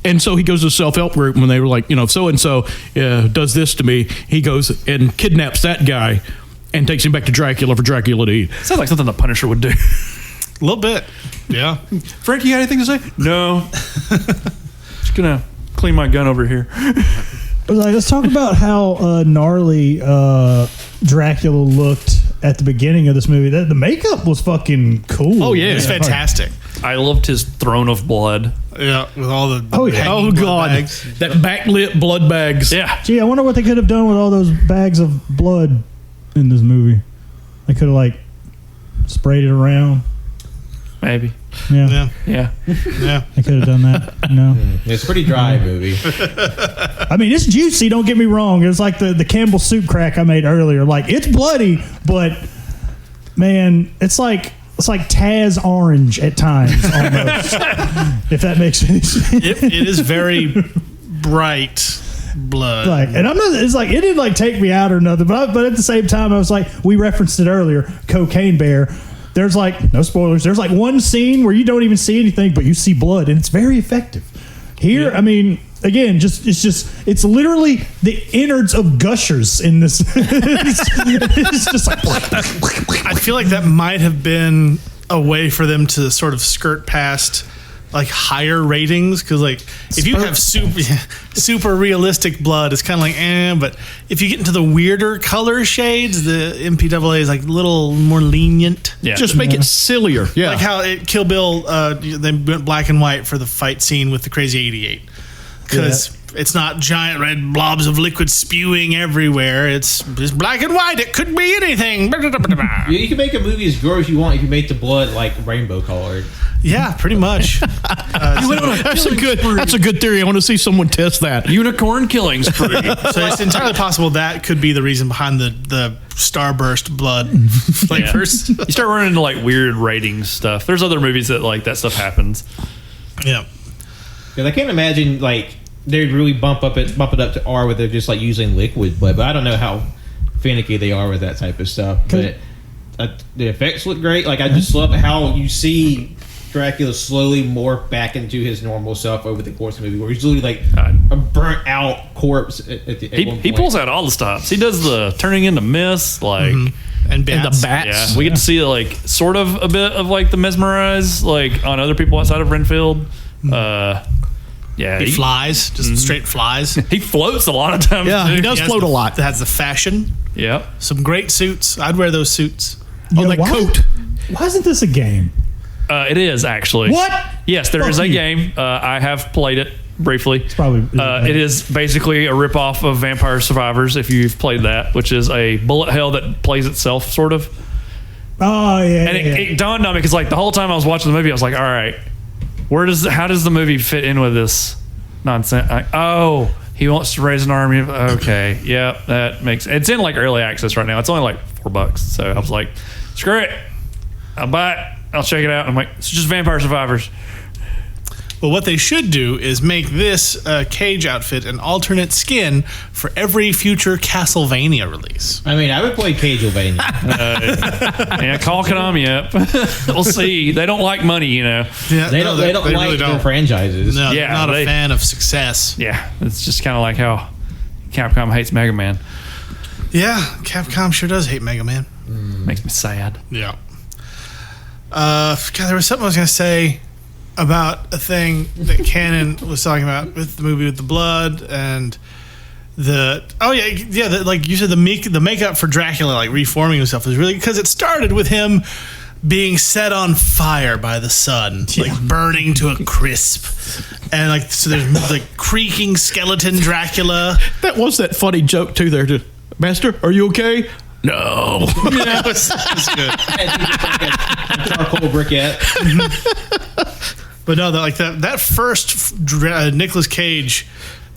And so he goes to a self-help group, and when they were like, so-and-so does this to me, he goes and kidnaps that guy and takes him back to Dracula for Dracula to eat. Sounds like something the Punisher would do. A little bit. Yeah. Frank, you got anything to say? No. Just going to clean my gun over here. Let's talk about how gnarly Dracula looked at the beginning of this movie. The makeup was fucking cool. Oh, yeah. It's fantastic. I loved his throne of blood. Yeah, with all the oh god, bags. That backlit blood bags. Yeah. Gee, I wonder what they could have done with all those bags of blood in this movie. They could have sprayed it around. Maybe. Yeah. They could have done that. No. It's a pretty dry movie. I mean, it's juicy. Don't get me wrong. It's like the Campbell soup crack I made earlier. Like, it's bloody, but man, it's like Taz orange at times, almost. If that makes any sense. It is very bright blood. And I'm not. It's like it didn't take me out or nothing. But at the same time, I was like, we referenced it earlier. Cocaine Bear. There's no spoilers. There's one scene where you don't even see anything, but you see blood, and it's very effective. Here, I mean, again, it's literally the innards of gushers in this. it's just like. I feel like that might have been a way for them to sort of skirt past higher ratings, because if you have super realistic blood, it's kind of but if you get into the weirder color shades, the MPAA is a little more lenient. Yeah. Just make it sillier. Yeah. Like how Kill Bill, they went black and white for the fight scene with the Crazy 88. Because it's not giant red blobs of liquid spewing everywhere. It's black and white. It could be anything. You can make a movie as gory as you want if you make the blood rainbow colored. Yeah, pretty much. That's a good theory. I want to see someone test that. Unicorn killing spree. So it's entirely possible that could be the reason behind the starburst blood flavors. You start running into weird ratings stuff. There's other movies that that stuff happens. Yeah. Because I can't imagine they'd really bump it up to R where they're just using liquid blood. But I don't know how finicky they are with that type of stuff. But the effects look great. I just love how you see Dracula slowly morph back into his normal self over the course of the movie, where he's literally a burnt out corpse at one point. He pulls out all the stops. He does the turning into mist, and bats. the bats. Yeah, we get to see sort of a bit of the mesmerize on other people outside of Renfield. Yeah, he flies, just straight flies. He floats a lot of times. Yeah, too. he does float a lot. That has the fashion. Yeah, some great suits. I'd wear those suits. That coat. Why isn't this a game? It is actually. What? Yes, there is a game. I have played it briefly. It's probably. It is basically a ripoff of Vampire Survivors, if you've played that, which is a bullet hell that plays itself, sort of. Oh yeah. And it dawned on me because the whole time I was watching the movie, I was like, all right, how does the movie fit in with this nonsense? He wants to raise an army. Okay, yeah, that makes. It's in early access right now. It's only $4, so I was like, screw it, I'll buy it. I'll check it out. I'm like, it's just Vampire Survivors. Well, what they should do is make this Cage outfit an alternate skin for every future Castlevania release. I mean, I would play Cageovania. Yeah, call Konami up. We'll see. They don't like money, Yeah, they don't like really their franchises. No, yeah, not a fan of success. Yeah, it's just kind of how Capcom hates Mega Man. Yeah, Capcom sure does hate Mega Man. Makes me sad. Yeah. God, there was something I was going to say about a thing that Cannon was talking about with the movie with the blood and like you said, the makeup for Dracula, like reforming himself, was really because it started with him being set on fire by the sun, like burning to a crisp, and like so there's like creaking skeleton Dracula. That was that funny joke too. There, Master, are you okay? No. Yeah, it was good. Charcoal briquette. But no, that first Nicolas Cage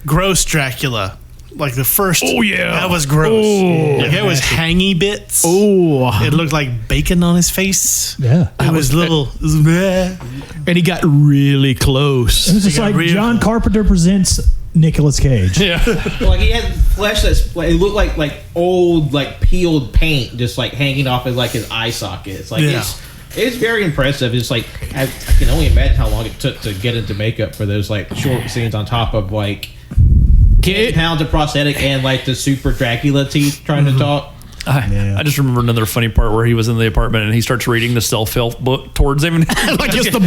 gross Dracula. Like the first, that was gross. Like it was hangy bits. It looked like bacon on his face. Yeah, it was little, and he got really close. It was just like John Carpenter presents Nicolas Cage. Yeah, like he had flesh that's like it looked like old like peeled paint just like hanging off his eye sockets. Like it's very impressive. It's like I can only imagine how long it took to get into makeup for those like short scenes on top of like 10 pounds of prosthetic and like the super Dracula teeth trying to talk. I just remember another funny part where he was in the apartment and he starts reading the self-help book towards him. Like it's the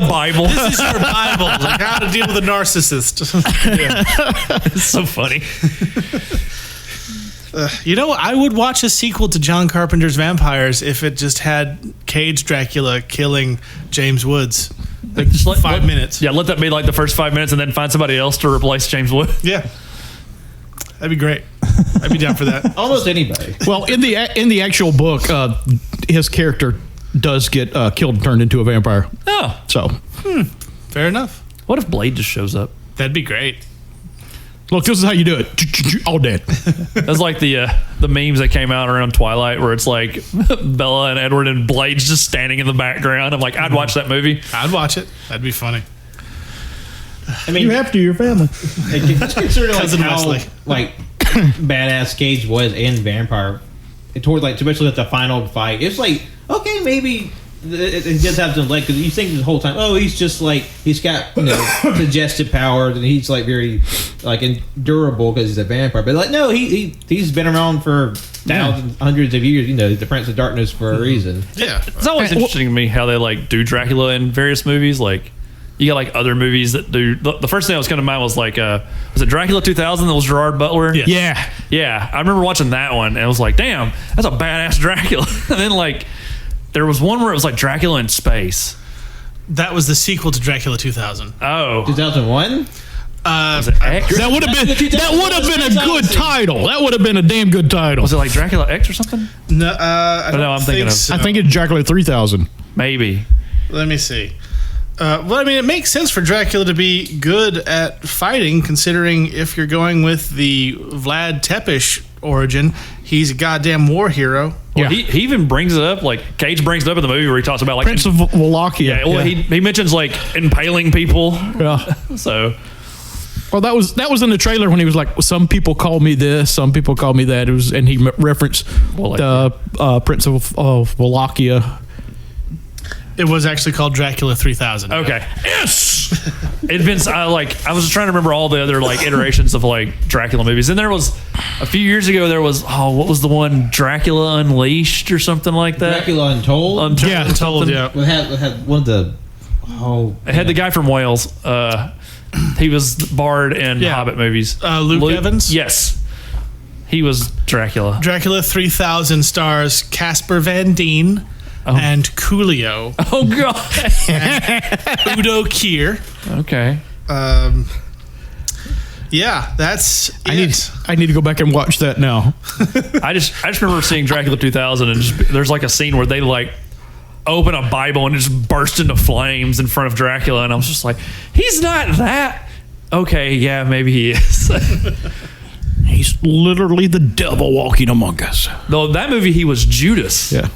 Bible. This is your Bible. Like how to deal with a narcissist. It's so funny. You know, I would watch a sequel to John Carpenter's Vampires if it just had Cage Dracula killing James Woods. Like just 5 minutes. Yeah, let that be like the first 5 minutes and then find somebody else to replace James Wood. Yeah. That'd be great. I'd be down for that. Almost anybody. Well, in the actual book, his character does get killed and turned into a vampire. Oh. So. Fair enough. What if Blade just shows up? That'd be great. Look, this is how you do it. All dead. That's like the memes that came out around Twilight where it's like Bella and Edward and Blade's just standing in the background. I'm like, I'd watch that movie. I'd watch it. That'd be funny. I mean, You have to, your family. Just consider like Cousin how Wesley. like badass Cage was in Vampire. Toward like, especially at the final fight, it's like okay, maybe it does have some leg because you think the whole time, oh, he's just like he's got suggestive powers and he's like very like durable because he's a vampire. But like no, he's been around for thousands, hundreds of years. You know, the Prince of Darkness for a reason. Yeah, it's always interesting to me how they like do Dracula in various movies. Like you got like other movies that do. The first thing that was coming to mind was like was it Dracula 2000 that was Gerard Butler? Yes. Yeah. I remember watching that one and it was like, damn, that's a badass Dracula. And then like. There was one where it was like Dracula in space. That was the sequel to Dracula 2000. Oh. 2001? Was it X? That would have been a good title. That would have been a damn good title. Was it like Dracula X or something? No, I'm thinking of. I think it's Dracula 3000. Maybe. Let me see. Well, I mean, it makes sense for Dracula to be good at fighting, considering if you're going with the Vlad Tepes origin, he's a goddamn war hero. Well, he even brings it up, like Cage brings it up in the movie where he talks about like Prince of Wallachia. Yeah, well, he mentions like impaling people. Yeah. So. Well, that was in the trailer when he was like, some people call me this, some people call me that. It was, and he referenced the Prince of Wallachia. It was actually called Dracula 3000. Okay. Yes. It'd been I was trying to remember all the other like iterations of like Dracula movies, and there was a few years ago. There was what was the one Dracula Unleashed or something like that? Dracula Untold. Untold. Yeah. It had one of the. It had the guy from Wales. He was Bard in Hobbit movies. Luke Evans. Yes. He was Dracula. Dracula 3000 stars Casper Van Dien. And Coolio. Oh God! And Udo Kier. Okay. Yeah, that's. I need to go back and watch that now. I just remember seeing Dracula 2000 and there's like a scene where they like open a Bible and it just burst into flames in front of Dracula, and I was just like, he's not that. Okay, yeah, maybe he is. He's literally the devil walking among us. Though that movie, he was Judas. Yeah.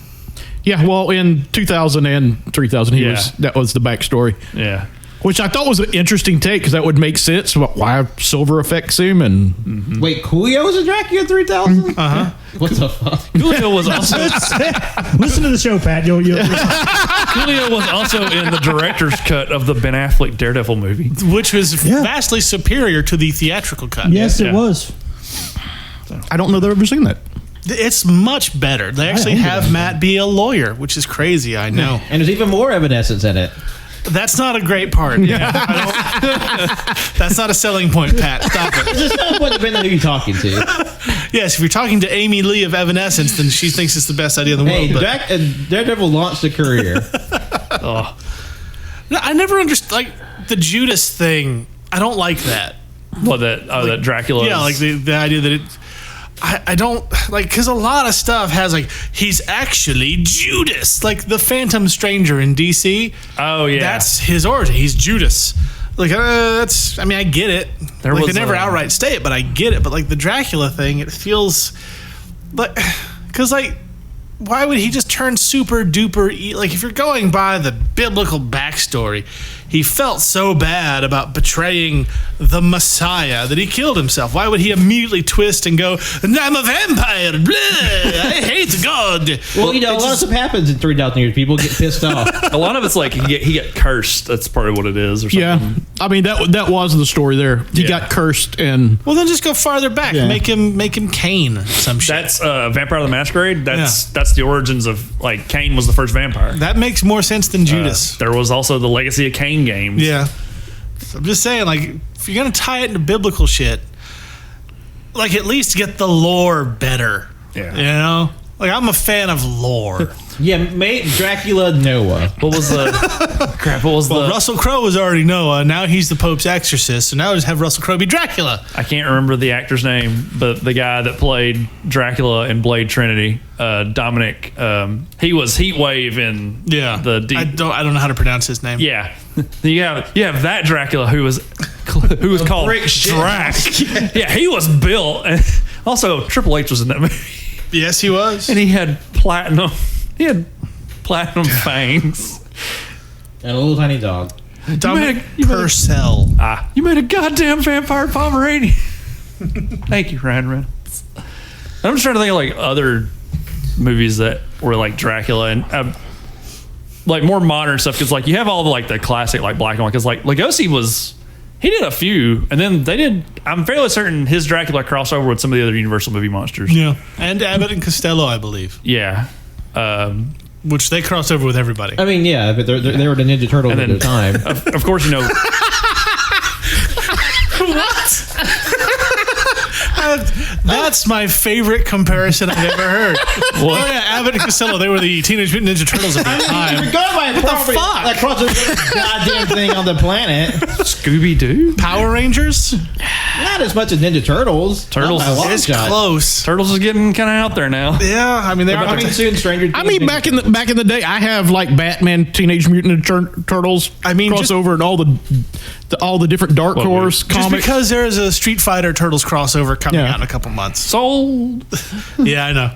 Yeah, well, in 2000 and 3000, that was the backstory. Yeah. Which I thought was an interesting take because that would make sense about why Silver affects him. And Wait, Coolio was a Dracula 3000? What the fuck? Coolio was also Listen to the show, Pat. You'll Coolio was also in the director's cut of the Ben Affleck Daredevil movie, which was vastly superior to the theatrical cut. Yes, it was. I don't know that I've ever seen that. It's much better. They actually have Matt be a lawyer, which is crazy. I know. And there's even more Evanescence in it. That's not a great part. Yeah, that's not a selling point, Pat. Stop it. It's just not what depending on who you're talking to. Yes, if you're talking to Amy Lee of Evanescence, then she thinks it's the best idea in the Hey, world. Daredevil launched a career. No, I never understood like the Judas thing. I don't like that. What that Dracula? Yeah, like the idea that it. I don't like because a lot of stuff has like he's actually Judas, like the Phantom Stranger in DC. Oh yeah, that's his origin. He's Judas. Like that's. I mean, I get it. They never outright state it, but I get it. But like the Dracula thing, it feels like because like why would he just turn super duper like if you're going by the biblical backstory, he felt so bad about betraying the Messiah that he killed himself. Why would he immediately twist and go, I'm a vampire, blah, I hate God? Well, a lot of stuff happens in 3,000 years. People get pissed off. A lot of it's like he get cursed. That's part of what it is or something. Yeah. I mean, that was the story there. He got cursed and... Well, then just go farther back. Yeah. Make him Cain some shit. That's Vampire the Masquerade. That's the origins of, like, Cain was the first vampire. That makes more sense than Judas. There was also the Legacy of Cain games. Yeah. I'm just saying, like, if you're going to tie it into biblical shit, like, at least get the lore better. Yeah. You know? Like, I'm a fan of lore. Yeah, make Dracula Noah. What was the... crap, what was the... Russell Crowe was already Noah. Now he's the Pope's exorcist. So now just have Russell Crowe be Dracula. I can't remember the actor's name, but the guy that played Dracula in Blade Trinity, Dominic, he was Heatwave in the... I don't know how to pronounce his name. Yeah. You have that Dracula who was called Drac. Yeah, he was built. And also, Triple H was in that movie. Yes, he was. And he had platinum fangs. And a little tiny dog. Dominic Purcell. You made a goddamn vampire Pomeranian. Thank you, Ryan Reynolds. I'm just trying to think of like other movies that were like Dracula and like more modern stuff because like you have all the classic like black and white because like Lugosi he did a few, and then they did. I'm fairly certain his Dracula crossover with some of the other Universal movie monsters. Yeah, and Abbott and Costello, I believe. Yeah, which they crossed over with everybody. I mean, yeah, but they were the Ninja Turtles at the time. Of course, you know. What? That's my favorite comparison I've ever heard. Oh yeah, Abbott and Costello, they were the Teenage Mutant Ninja Turtles at the time. You're going by what the fuck? That crosses goddamn thing on the planet. Scooby-Doo? Power Rangers? Not as much as Ninja Turtles. It's close. Turtles is getting kind of out there now. Yeah, I mean they are. Soon, Stranger Things. I mean, back in the day, I have like Batman, Teenage Mutant Ninja Turtles. I mean, crossover and all the different Dark Horse comics. Just because there is a Street Fighter Turtles crossover coming out in a couple months. Sold. Yeah, I know.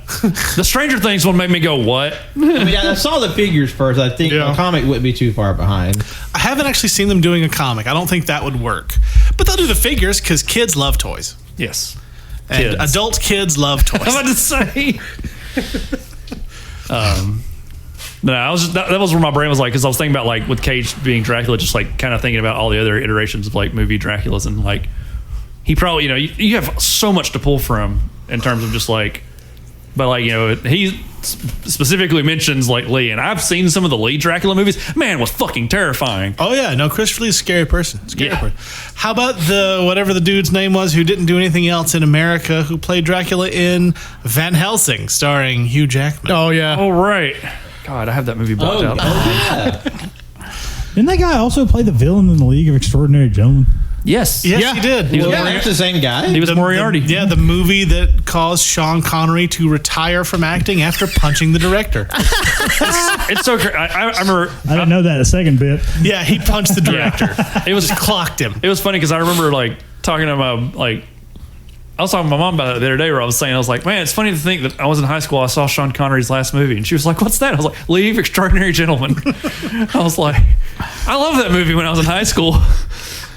The Stranger Things one made me go, what? I mean, I saw the figures first. I think the comic wouldn't be too far behind. I haven't actually seen them doing a comic. I don't think that would work. But they'll do the figures because kids love toys. Yes. And adult kids love toys. I'm about to say. No, that was where my brain was like, because I was thinking about like with Cage being Dracula, just like kind of thinking about all the other iterations of like movie Draculas, and like he probably, you know, you have so much to pull from in terms of just like, but like, you know, he specifically mentions like Lee, and I've seen some of the Lee Dracula movies. Man, was fucking terrifying. Oh yeah, no, Christopher Lee's a scary person. Person. How about whatever the dude's name was who didn't do anything else in America, who played Dracula in Van Helsing, starring Hugh Jackman? Oh yeah. Oh right. God, I have that movie blocked out. Yeah. Didn't that guy also play the villain in the League of Extraordinary Gentlemen? Yes, he did. That's the same guy. He was Moriarty. The movie that caused Sean Connery to retire from acting after punching the director. It's so crazy. I remember. I didn't know that a second bit. Yeah, he punched the director. It was clocked him. It was funny because I remember like talking to I was talking to my mom about it the other day where I was like, man, it's funny to think that I was in high school, I saw Sean Connery's last movie, and she was like, what's that? I was like, Leave Extraordinary Gentlemen. I was like, I love that movie when I was in high school.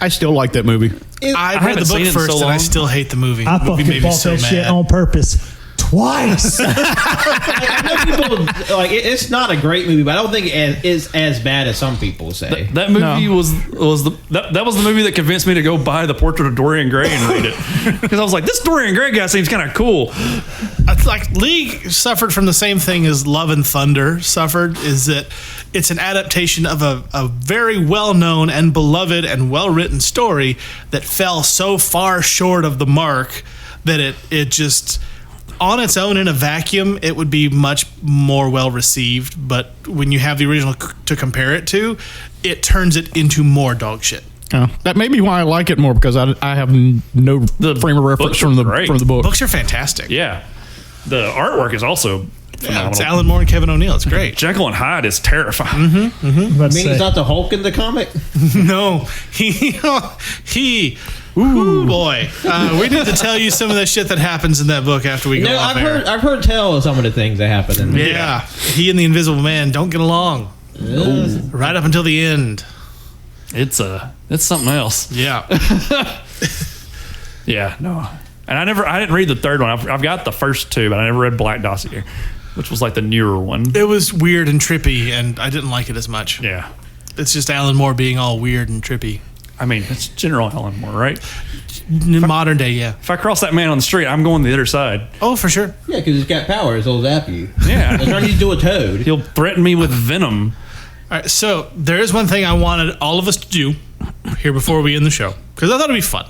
I still like that movie. I read the book first, and I still hate the movie. I fucking bought that shit on purpose twice. I know people like it's not a great movie, but I don't think it's as bad as some people say. That movie was the movie that convinced me to go buy The Portrait of Dorian Gray and read it, because I was like, this Dorian Gray guy seems kind of cool. It's like League suffered from the same thing as Love and Thunder suffered, is that it's an adaptation of a very well-known and beloved and well-written story that fell so far short of the mark that it just, on its own in a vacuum, it would be much more well received. But when you have the original to compare it to, it turns it into more dog shit. That may be why I like it more, because I have no frame of reference from the book. Books are fantastic. Yeah. The artwork is also phenomenal. It's Alan Moore and Kevin O'Neill. It's great. Jekyll and Hyde is terrifying. He's not the Hulk in the comic? No. He ooh boy. We need to tell you some of the shit that happens in that book after we go off air. I've heard tell of some of the things that happen in there. Yeah. He and the Invisible Man don't get along. Right up until the end. It's something else. Yeah. Yeah, no. And I didn't read the third one. I've got the first two, but I never read Black Dossier, which was like the newer one. It was weird and trippy, and I didn't like it as much. Yeah. It's just Alan Moore being all weird and trippy. I mean, it's General Alan Moore, right? Modern day, yeah. If I cross that man on the street, I'm going the other side. Oh, for sure. Yeah, because he's got powers. He'll zap you. Yeah. He'll turn you into a toad. He'll threaten me with venom. All right, so there is one thing I wanted all of us to do here before we end the show, because I thought it'd be fun.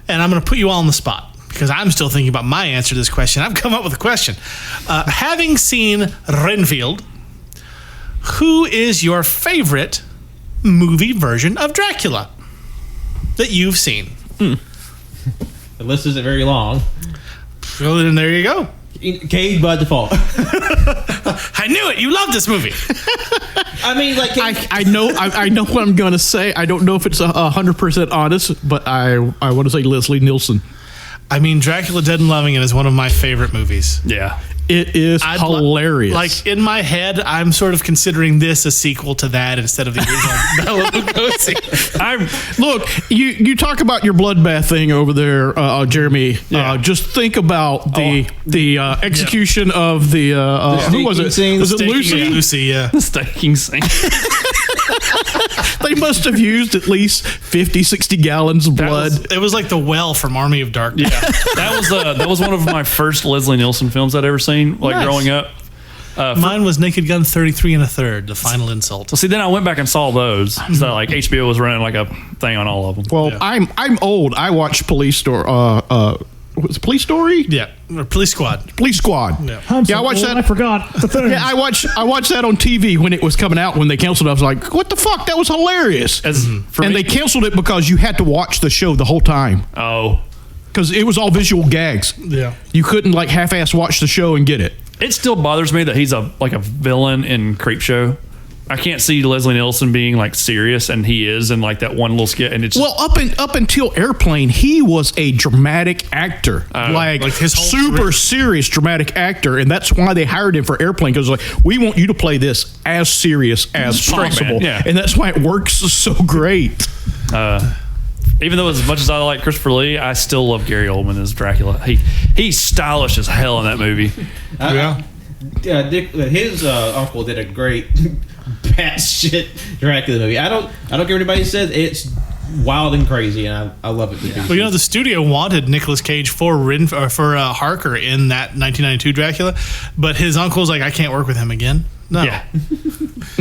And I'm going to put you all on the spot, because I'm still thinking about my answer to this question. I've come up with a question. Having seen Renfield, who is your favorite movie version of Dracula that you've seen? The list isn't very long. Well, then there you go. Cage by default. I knew it. You love this movie. I mean, like, I know what I'm going to say. I don't know if it's 100% honest, but I want to say Leslie Nielsen. I mean, Dracula Dead and Loving It is one of my favorite movies. Yeah. It is hilarious. Like, in my head, I'm sort of considering this a sequel to that instead of the original Bela Lugosi. Look, you talk about your bloodbath thing over there, Jeremy. Yeah. Just think about the execution of the who was it? Scene. Was it Lucy? Yeah, Lucy, yeah. The staking scene. They must have used at least 50, 60 gallons of blood. It was like the well from Army of Darkness. Yeah. That was one of my first Leslie Nielsen films I'd ever seen, like, Nice. growing up. Mine was Naked Gun 33 1/3, the final insult. Well, see, then I went back and saw those. So, like, HBO was running like a thing on all of them. Well, Yeah. I'm old. I watched Police Story. Was it Police Story? Yeah, or Police Squad. Police Squad. Yeah. I watched that. I forgot the thing. Yeah, I watched that on TV when it was coming out. When they canceled it, I was like, "What the fuck? That was hilarious!" For me- They canceled it because you had to watch the show the whole time Oh, because it was all visual gags. Yeah. You couldn't like half-ass watch the show and get it. it still bothers me that he's a villain in Creepshow. I can't see Leslie Nielsen being like serious, and he is in like that one little skit. And it's Well, up until Airplane, he was a dramatic actor, like his whole super career. serious dramatic actor, and that's why they hired him for Airplane because like we want you to play this as serious as Strongman, possible, yeah. and that's why it works so great. even though as much as I like Christopher Lee, I still love Gary Oldman as Dracula. He's stylish as hell in that movie. Yeah. His uncle did a great batshit Dracula movie. I don't care what anybody says. It's wild and crazy, and I love it. Well, you know, the studio wanted Nicolas Cage for Harker in that 1992 Dracula, but his uncle was like, I can't work with him again. No. Yeah.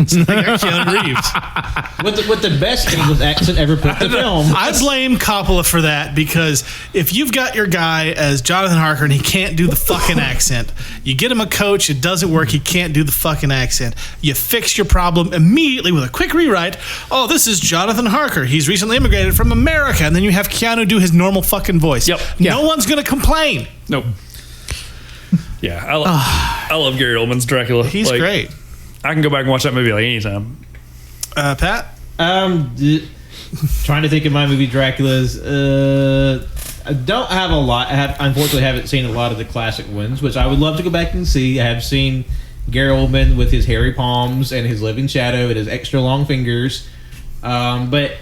So they got Keanu Reeves. with the best English accent ever put to film. I blame Coppola for that, because if you've got your guy as Jonathan Harker and he can't do the fucking accent, you get him a coach, it doesn't work, he can't do the fucking accent. You fix your problem immediately with a quick rewrite. Oh, this is Jonathan Harker. He's recently immigrated from America. And then you have Keanu do his normal fucking voice. Yep. No one's going to complain. Nope. Yeah, I love Gary Oldman's Dracula. He's Like, great. I can go back and watch that movie like anytime. Pat? Trying to think of my movie Dracula's. I don't have a lot. Unfortunately haven't seen a lot of the classic ones, which I would love to go back and see. I have seen Gary Oldman with his hairy palms and his living shadow and his extra long fingers. But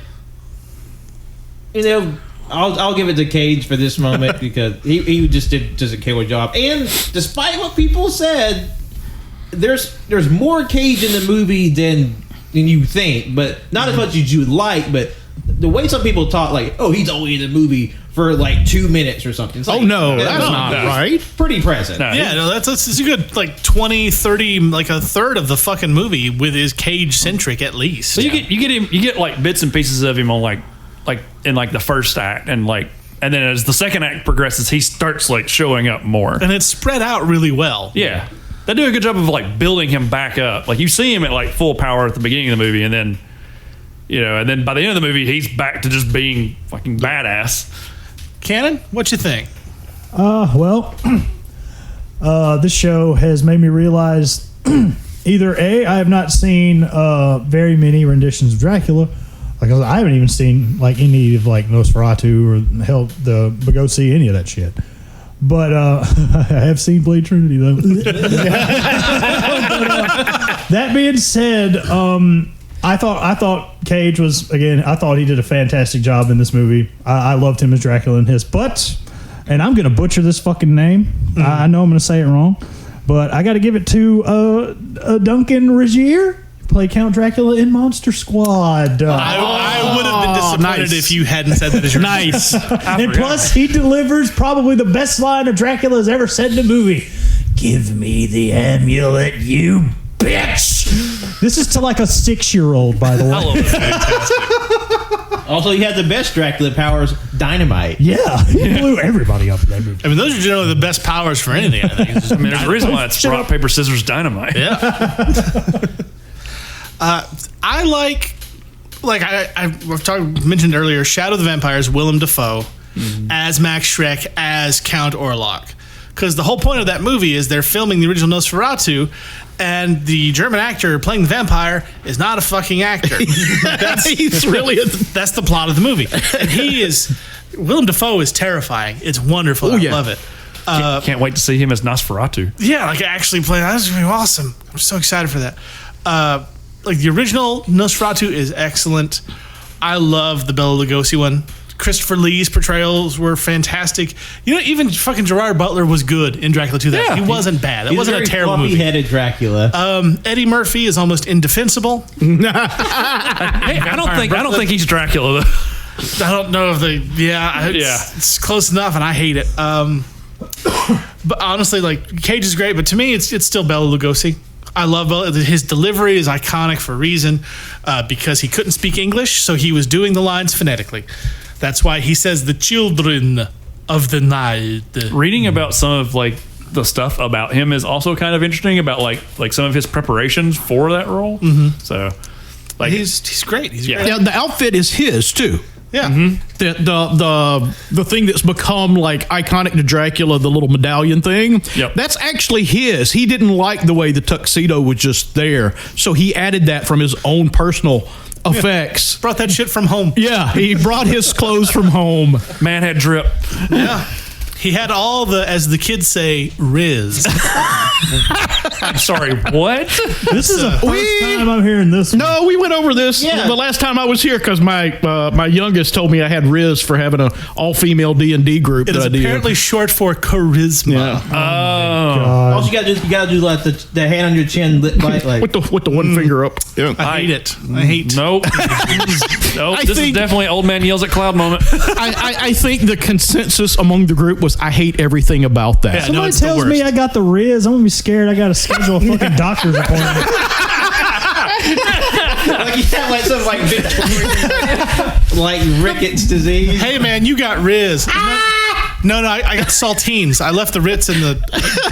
you know, I'll give it to Cage for this moment because he just did a killer job. And despite what people said, there's more Cage in the movie than you think, but not as much as you would like. But the way some people talk, like, oh, he's only in the movie for like 2 minutes or something. It's like, that's not right. Pretty present. No, that's a good like 20, 30, like a third of the fucking movie with his Cage centric at least. So you get like bits and pieces of him on like in like the first act, and then as the second act progresses, he starts like showing up more, and it's spread out really well. Yeah, they do a good job of like building him back up. Like you see him at like full power at the beginning of the movie, and then by the end of the movie, he's back to just being fucking badass. Cannon, what you think? Well, this show has made me realize either A, I have not seen very many renditions of Dracula. Like I haven't even seen like any of like Nosferatu or hell go see any of that shit. But I have seen Blade Trinity though. That being said, I thought Cage was, again, I thought he did a fantastic job in this movie. I loved him as Dracula in his, and I'm going to butcher this fucking name. I know I'm going to say it wrong, but I got to give it to Duncan Regier, play Count Dracula in Monster Squad. I would have been disappointed if you hadn't said that as your nice. And plus, he delivers probably the best line of Dracula has ever said in a movie. Give me the amulet, you bitch. This is to like a 6-year-old, by the way. Also, he had the best Dracula powers, dynamite. Yeah, he blew everybody up in that movie. I mean, those are generally the best powers for anything, I think. There's a reason why it's rock, paper, scissors, dynamite. Yeah. I like I've mentioned earlier, Shadow of the Vampires, Willem Dafoe as Max Schreck, as Count Orlok. Because the whole point of that movie is they're filming the original Nosferatu, and the German actor playing the vampire is not a fucking actor. That's the plot of the movie. And Willem Dafoe is terrifying. It's wonderful. I love it. Can't wait to see him as Nosferatu. Yeah, like actually play. That's going to be awesome. I'm so excited for that. Like the original Nosferatu is excellent. I love the Bela Lugosi one. Christopher Lee's portrayals were fantastic. You know, even fucking Gerard Butler was good in Dracula 2000. Yeah, he wasn't bad. It wasn't a terrible movie. Headed Dracula. Eddie Murphy is almost indefensible. Hey, I don't think he's Dracula though. I don't know if it's close enough, and I hate it. But honestly, like Cage is great, but to me, it's still Bela Lugosi. I love his delivery is iconic for a reason, because he couldn't speak English, so he was doing the lines phonetically. That's why he says the children of the night. Reading about some of like the stuff about him is also kind of interesting about like some of his preparations for that role. Mm-hmm. So like he's great. He's great. Yeah, the outfit is his too. Yeah. Mm-hmm. The thing that's become like iconic to Dracula, the little medallion thing. Yep. That's actually his. He didn't like the way the tuxedo was just there, so he added that from his own personal effects. Brought that shit from home. Yeah, he brought his clothes from home. Man had drip. Yeah. He had all the, as the kids say, riz. I'm sorry, what? This is the first time I'm hearing this. No, we went over this the last time I was here because my youngest told me I had riz for having an all-female D&D group. It is apparently short for charisma. Yeah. Also, you gotta do like the hand on your chin, with the one finger up. Yeah. I hate it. I hate. Nope. This is definitely old man yells at cloud moment. I think the consensus among the group was I hate everything about that. Yeah, Somebody tells me I got the Riz, I'm gonna be scared. I gotta schedule a fucking doctor's appointment. Like you have like some like Victorian, like Ricketts disease. Hey man, you got Riz. No, I got saltines. I left the Ritz in the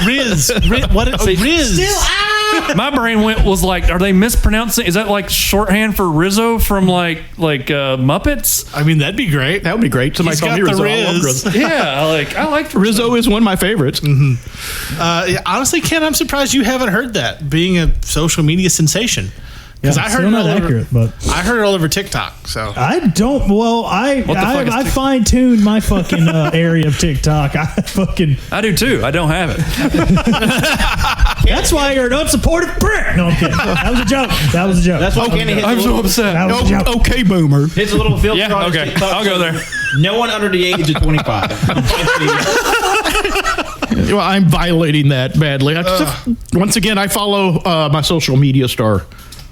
Riz. Riz. Still, my brain was like, are they mispronouncing? Is that like shorthand for Rizzo from like Muppets? I mean, that'd be great. That would be great. Somebody call me Rizzo. I love Rizzo. Yeah, I like Rizzo is one of my favorites. Mm-hmm. Honestly, Ken, I'm surprised you haven't heard that, being a social media sensation. Because I heard it all over, but I heard it all over TikTok. So I don't. Well, I fine tuned my fucking area of TikTok. I do too. I don't have it. That's why you're an unsupportive prick. No, I'm kidding. That was a joke. That's why Kenny hits I'm so upset. That was a joke. Okay, boomer. Hits a little filter. Yeah. Okay. I'll go there. No one under the age of 25. Well, I'm violating that badly. Once again, I follow my social media star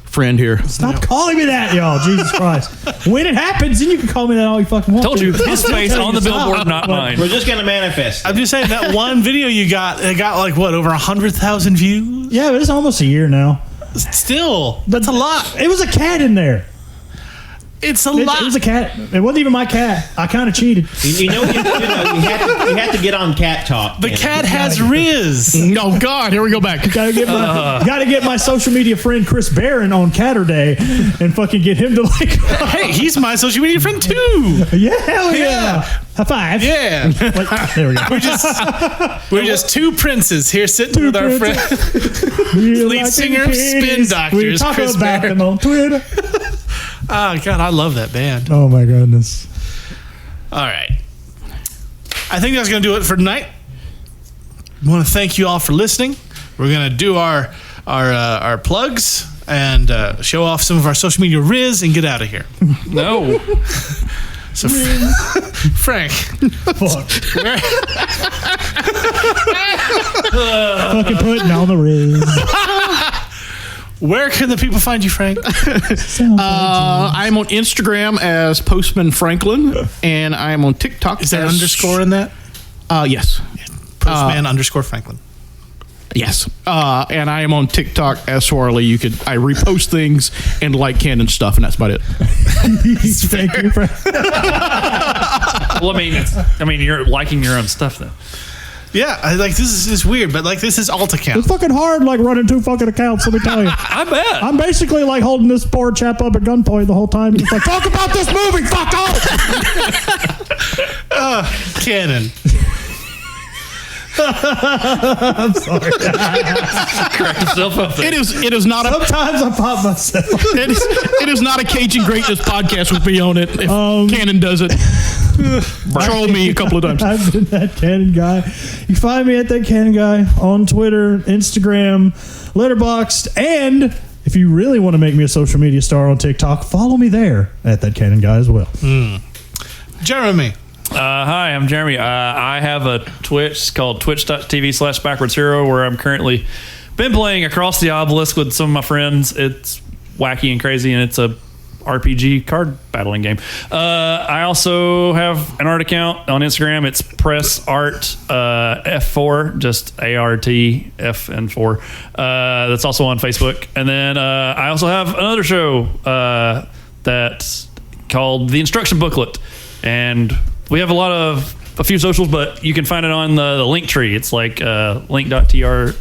friend here. Stop calling me that, y'all. Jesus Christ. When it happens, then you can call me that all you fucking want. Told to. you, his face on the billboard, not mine. We're just going to manifest. I'm just saying that one video you got, it got like what, over 100,000 views? Yeah, but it's almost a year now. Still, that's a lot. It was a cat in there. It's a lot. It was a cat. It wasn't even my cat. I kind of cheated. You have to get on Cat Talk. The cat has Riz. Oh God, here we go back. Gotta get my social media friend Chris Barron on Catterday and fucking get him to like. Hey, he's my social media friend too. Yeah, hell yeah. High five. Yeah. Like, there we go. We're just two princes here sitting with our friend, lead singer of Spin Doctors, We talk Chris about Barron. them on Twitter. Oh God, I love that band. Oh my goodness. All right. I think that's going to do it for tonight. I want to thank you all for listening. We're going to do our plugs and show off some of our social media Riz and get out of here. No. So, Frank. Fuck. Fucking putting on the Riz. Where can the people find you, Frank? I'm on Instagram as Postman Franklin, and I'm on TikTok. Is there an underscore in that? Yes. Postman underscore Franklin. Yes. And I am on TikTok as Swarley. I repost things and like canon stuff, and that's about it. Thank you, Frank. Well, I mean, you're liking your own stuff though. Yeah, this is weird, but like this is alt account. It's fucking hard, like running two fucking accounts. Let me tell you. I bet. I'm basically like holding this poor chap up at gunpoint the whole time. He's like, talk about this movie, fuck off. Canon. I'm sorry. Crack yourself up there. It is not a. Sometimes I pop myself. It is not a Cajun Greatness podcast with me on it. If Canon does it, troll me a couple of times. I've been that Canon guy. You find me at that Canon guy on Twitter, Instagram, Letterboxd, and if you really want to make me a social media star on TikTok, follow me there at that Canon guy as well. Jeremy. Hi, I'm Jeremy. I have a Twitch called twitch.tv/backwards hero where I'm currently been playing Across the Obelisk with some of my friends. It's wacky and crazy, and it's a RPG card battling game. I also have an art account on Instagram. It's press art F4, just ART F and 4. That's also on Facebook. And then I also have another show that's called The Instruction Booklet, and we have a few socials, but you can find it on the link tree. It's like link.tr.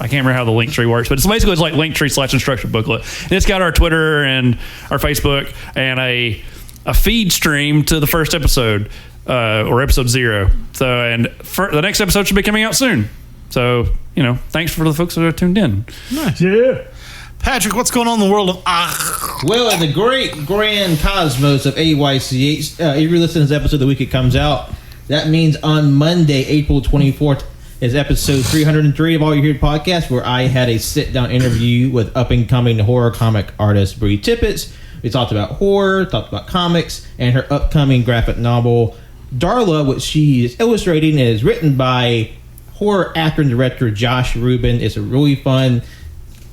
I can't remember how the link tree works, but it's basically like Linktree/instruction booklet. And it's got our Twitter and our Facebook and a feed stream to the first episode or episode 0. So, and the next episode should be coming out soon. So, thanks for the folks that are tuned in. Nice. Yeah. Patrick, what's going on in the world of Well, in the great grand cosmos of AYCH, if you listen to this episode the week it comes out, that means on Monday, April 24th, is episode 303 of All You Hear podcast, where I had a sit-down interview with up-and-coming horror comic artist Bree Tippett. We talked about horror, talked about comics, and her upcoming graphic novel, Darla, which she is illustrating and is written by horror actor and director Josh Rubin. It's a really fun,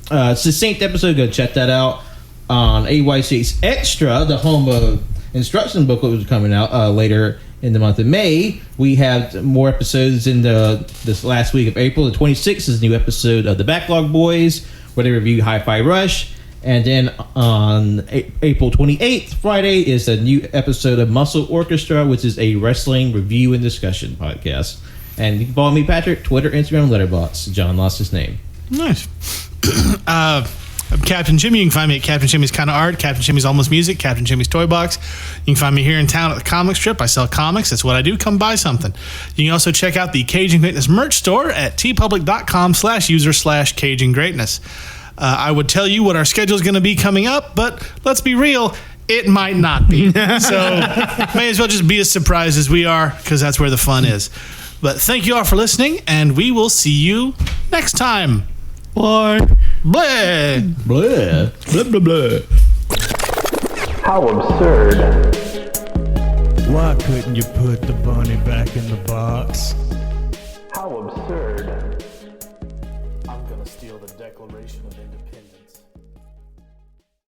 succinct episode. Go check that out on AYC's Extra, the home of instruction booklet, which is coming out later in the month of May. We have more episodes in this last week of April. The 26th is a new episode of The Backlog Boys, where they review Hi-Fi Rush. And then on April 28th, Friday, is a new episode of Muscle Orchestra, which is a wrestling review and discussion podcast. And you can follow me, Patrick, Twitter, Instagram, Letterboxd. John lost his name. Nice. I'm Captain Jimmy. You can find me at Captain Jimmy's Kind of Art, Captain Jimmy's Almost Music, Captain Jimmy's Toy Box. You can find me here in town at the comic strip. I sell comics. That's what I do. Come buy something. You can also check out the Cajun Greatness merch store at tpublic.com/user/Cajun Greatness. I would tell you what our schedule is going to be coming up, but let's be real, it might not be. So may as well just be as surprised as we are, because that's where the fun is. But thank you all for listening, and we will see you next time. Bye. Blah. Blah. Blah, blah, blah. How absurd. Why couldn't you put the bunny back in the box? How absurd. I'm gonna steal the Declaration of Independence.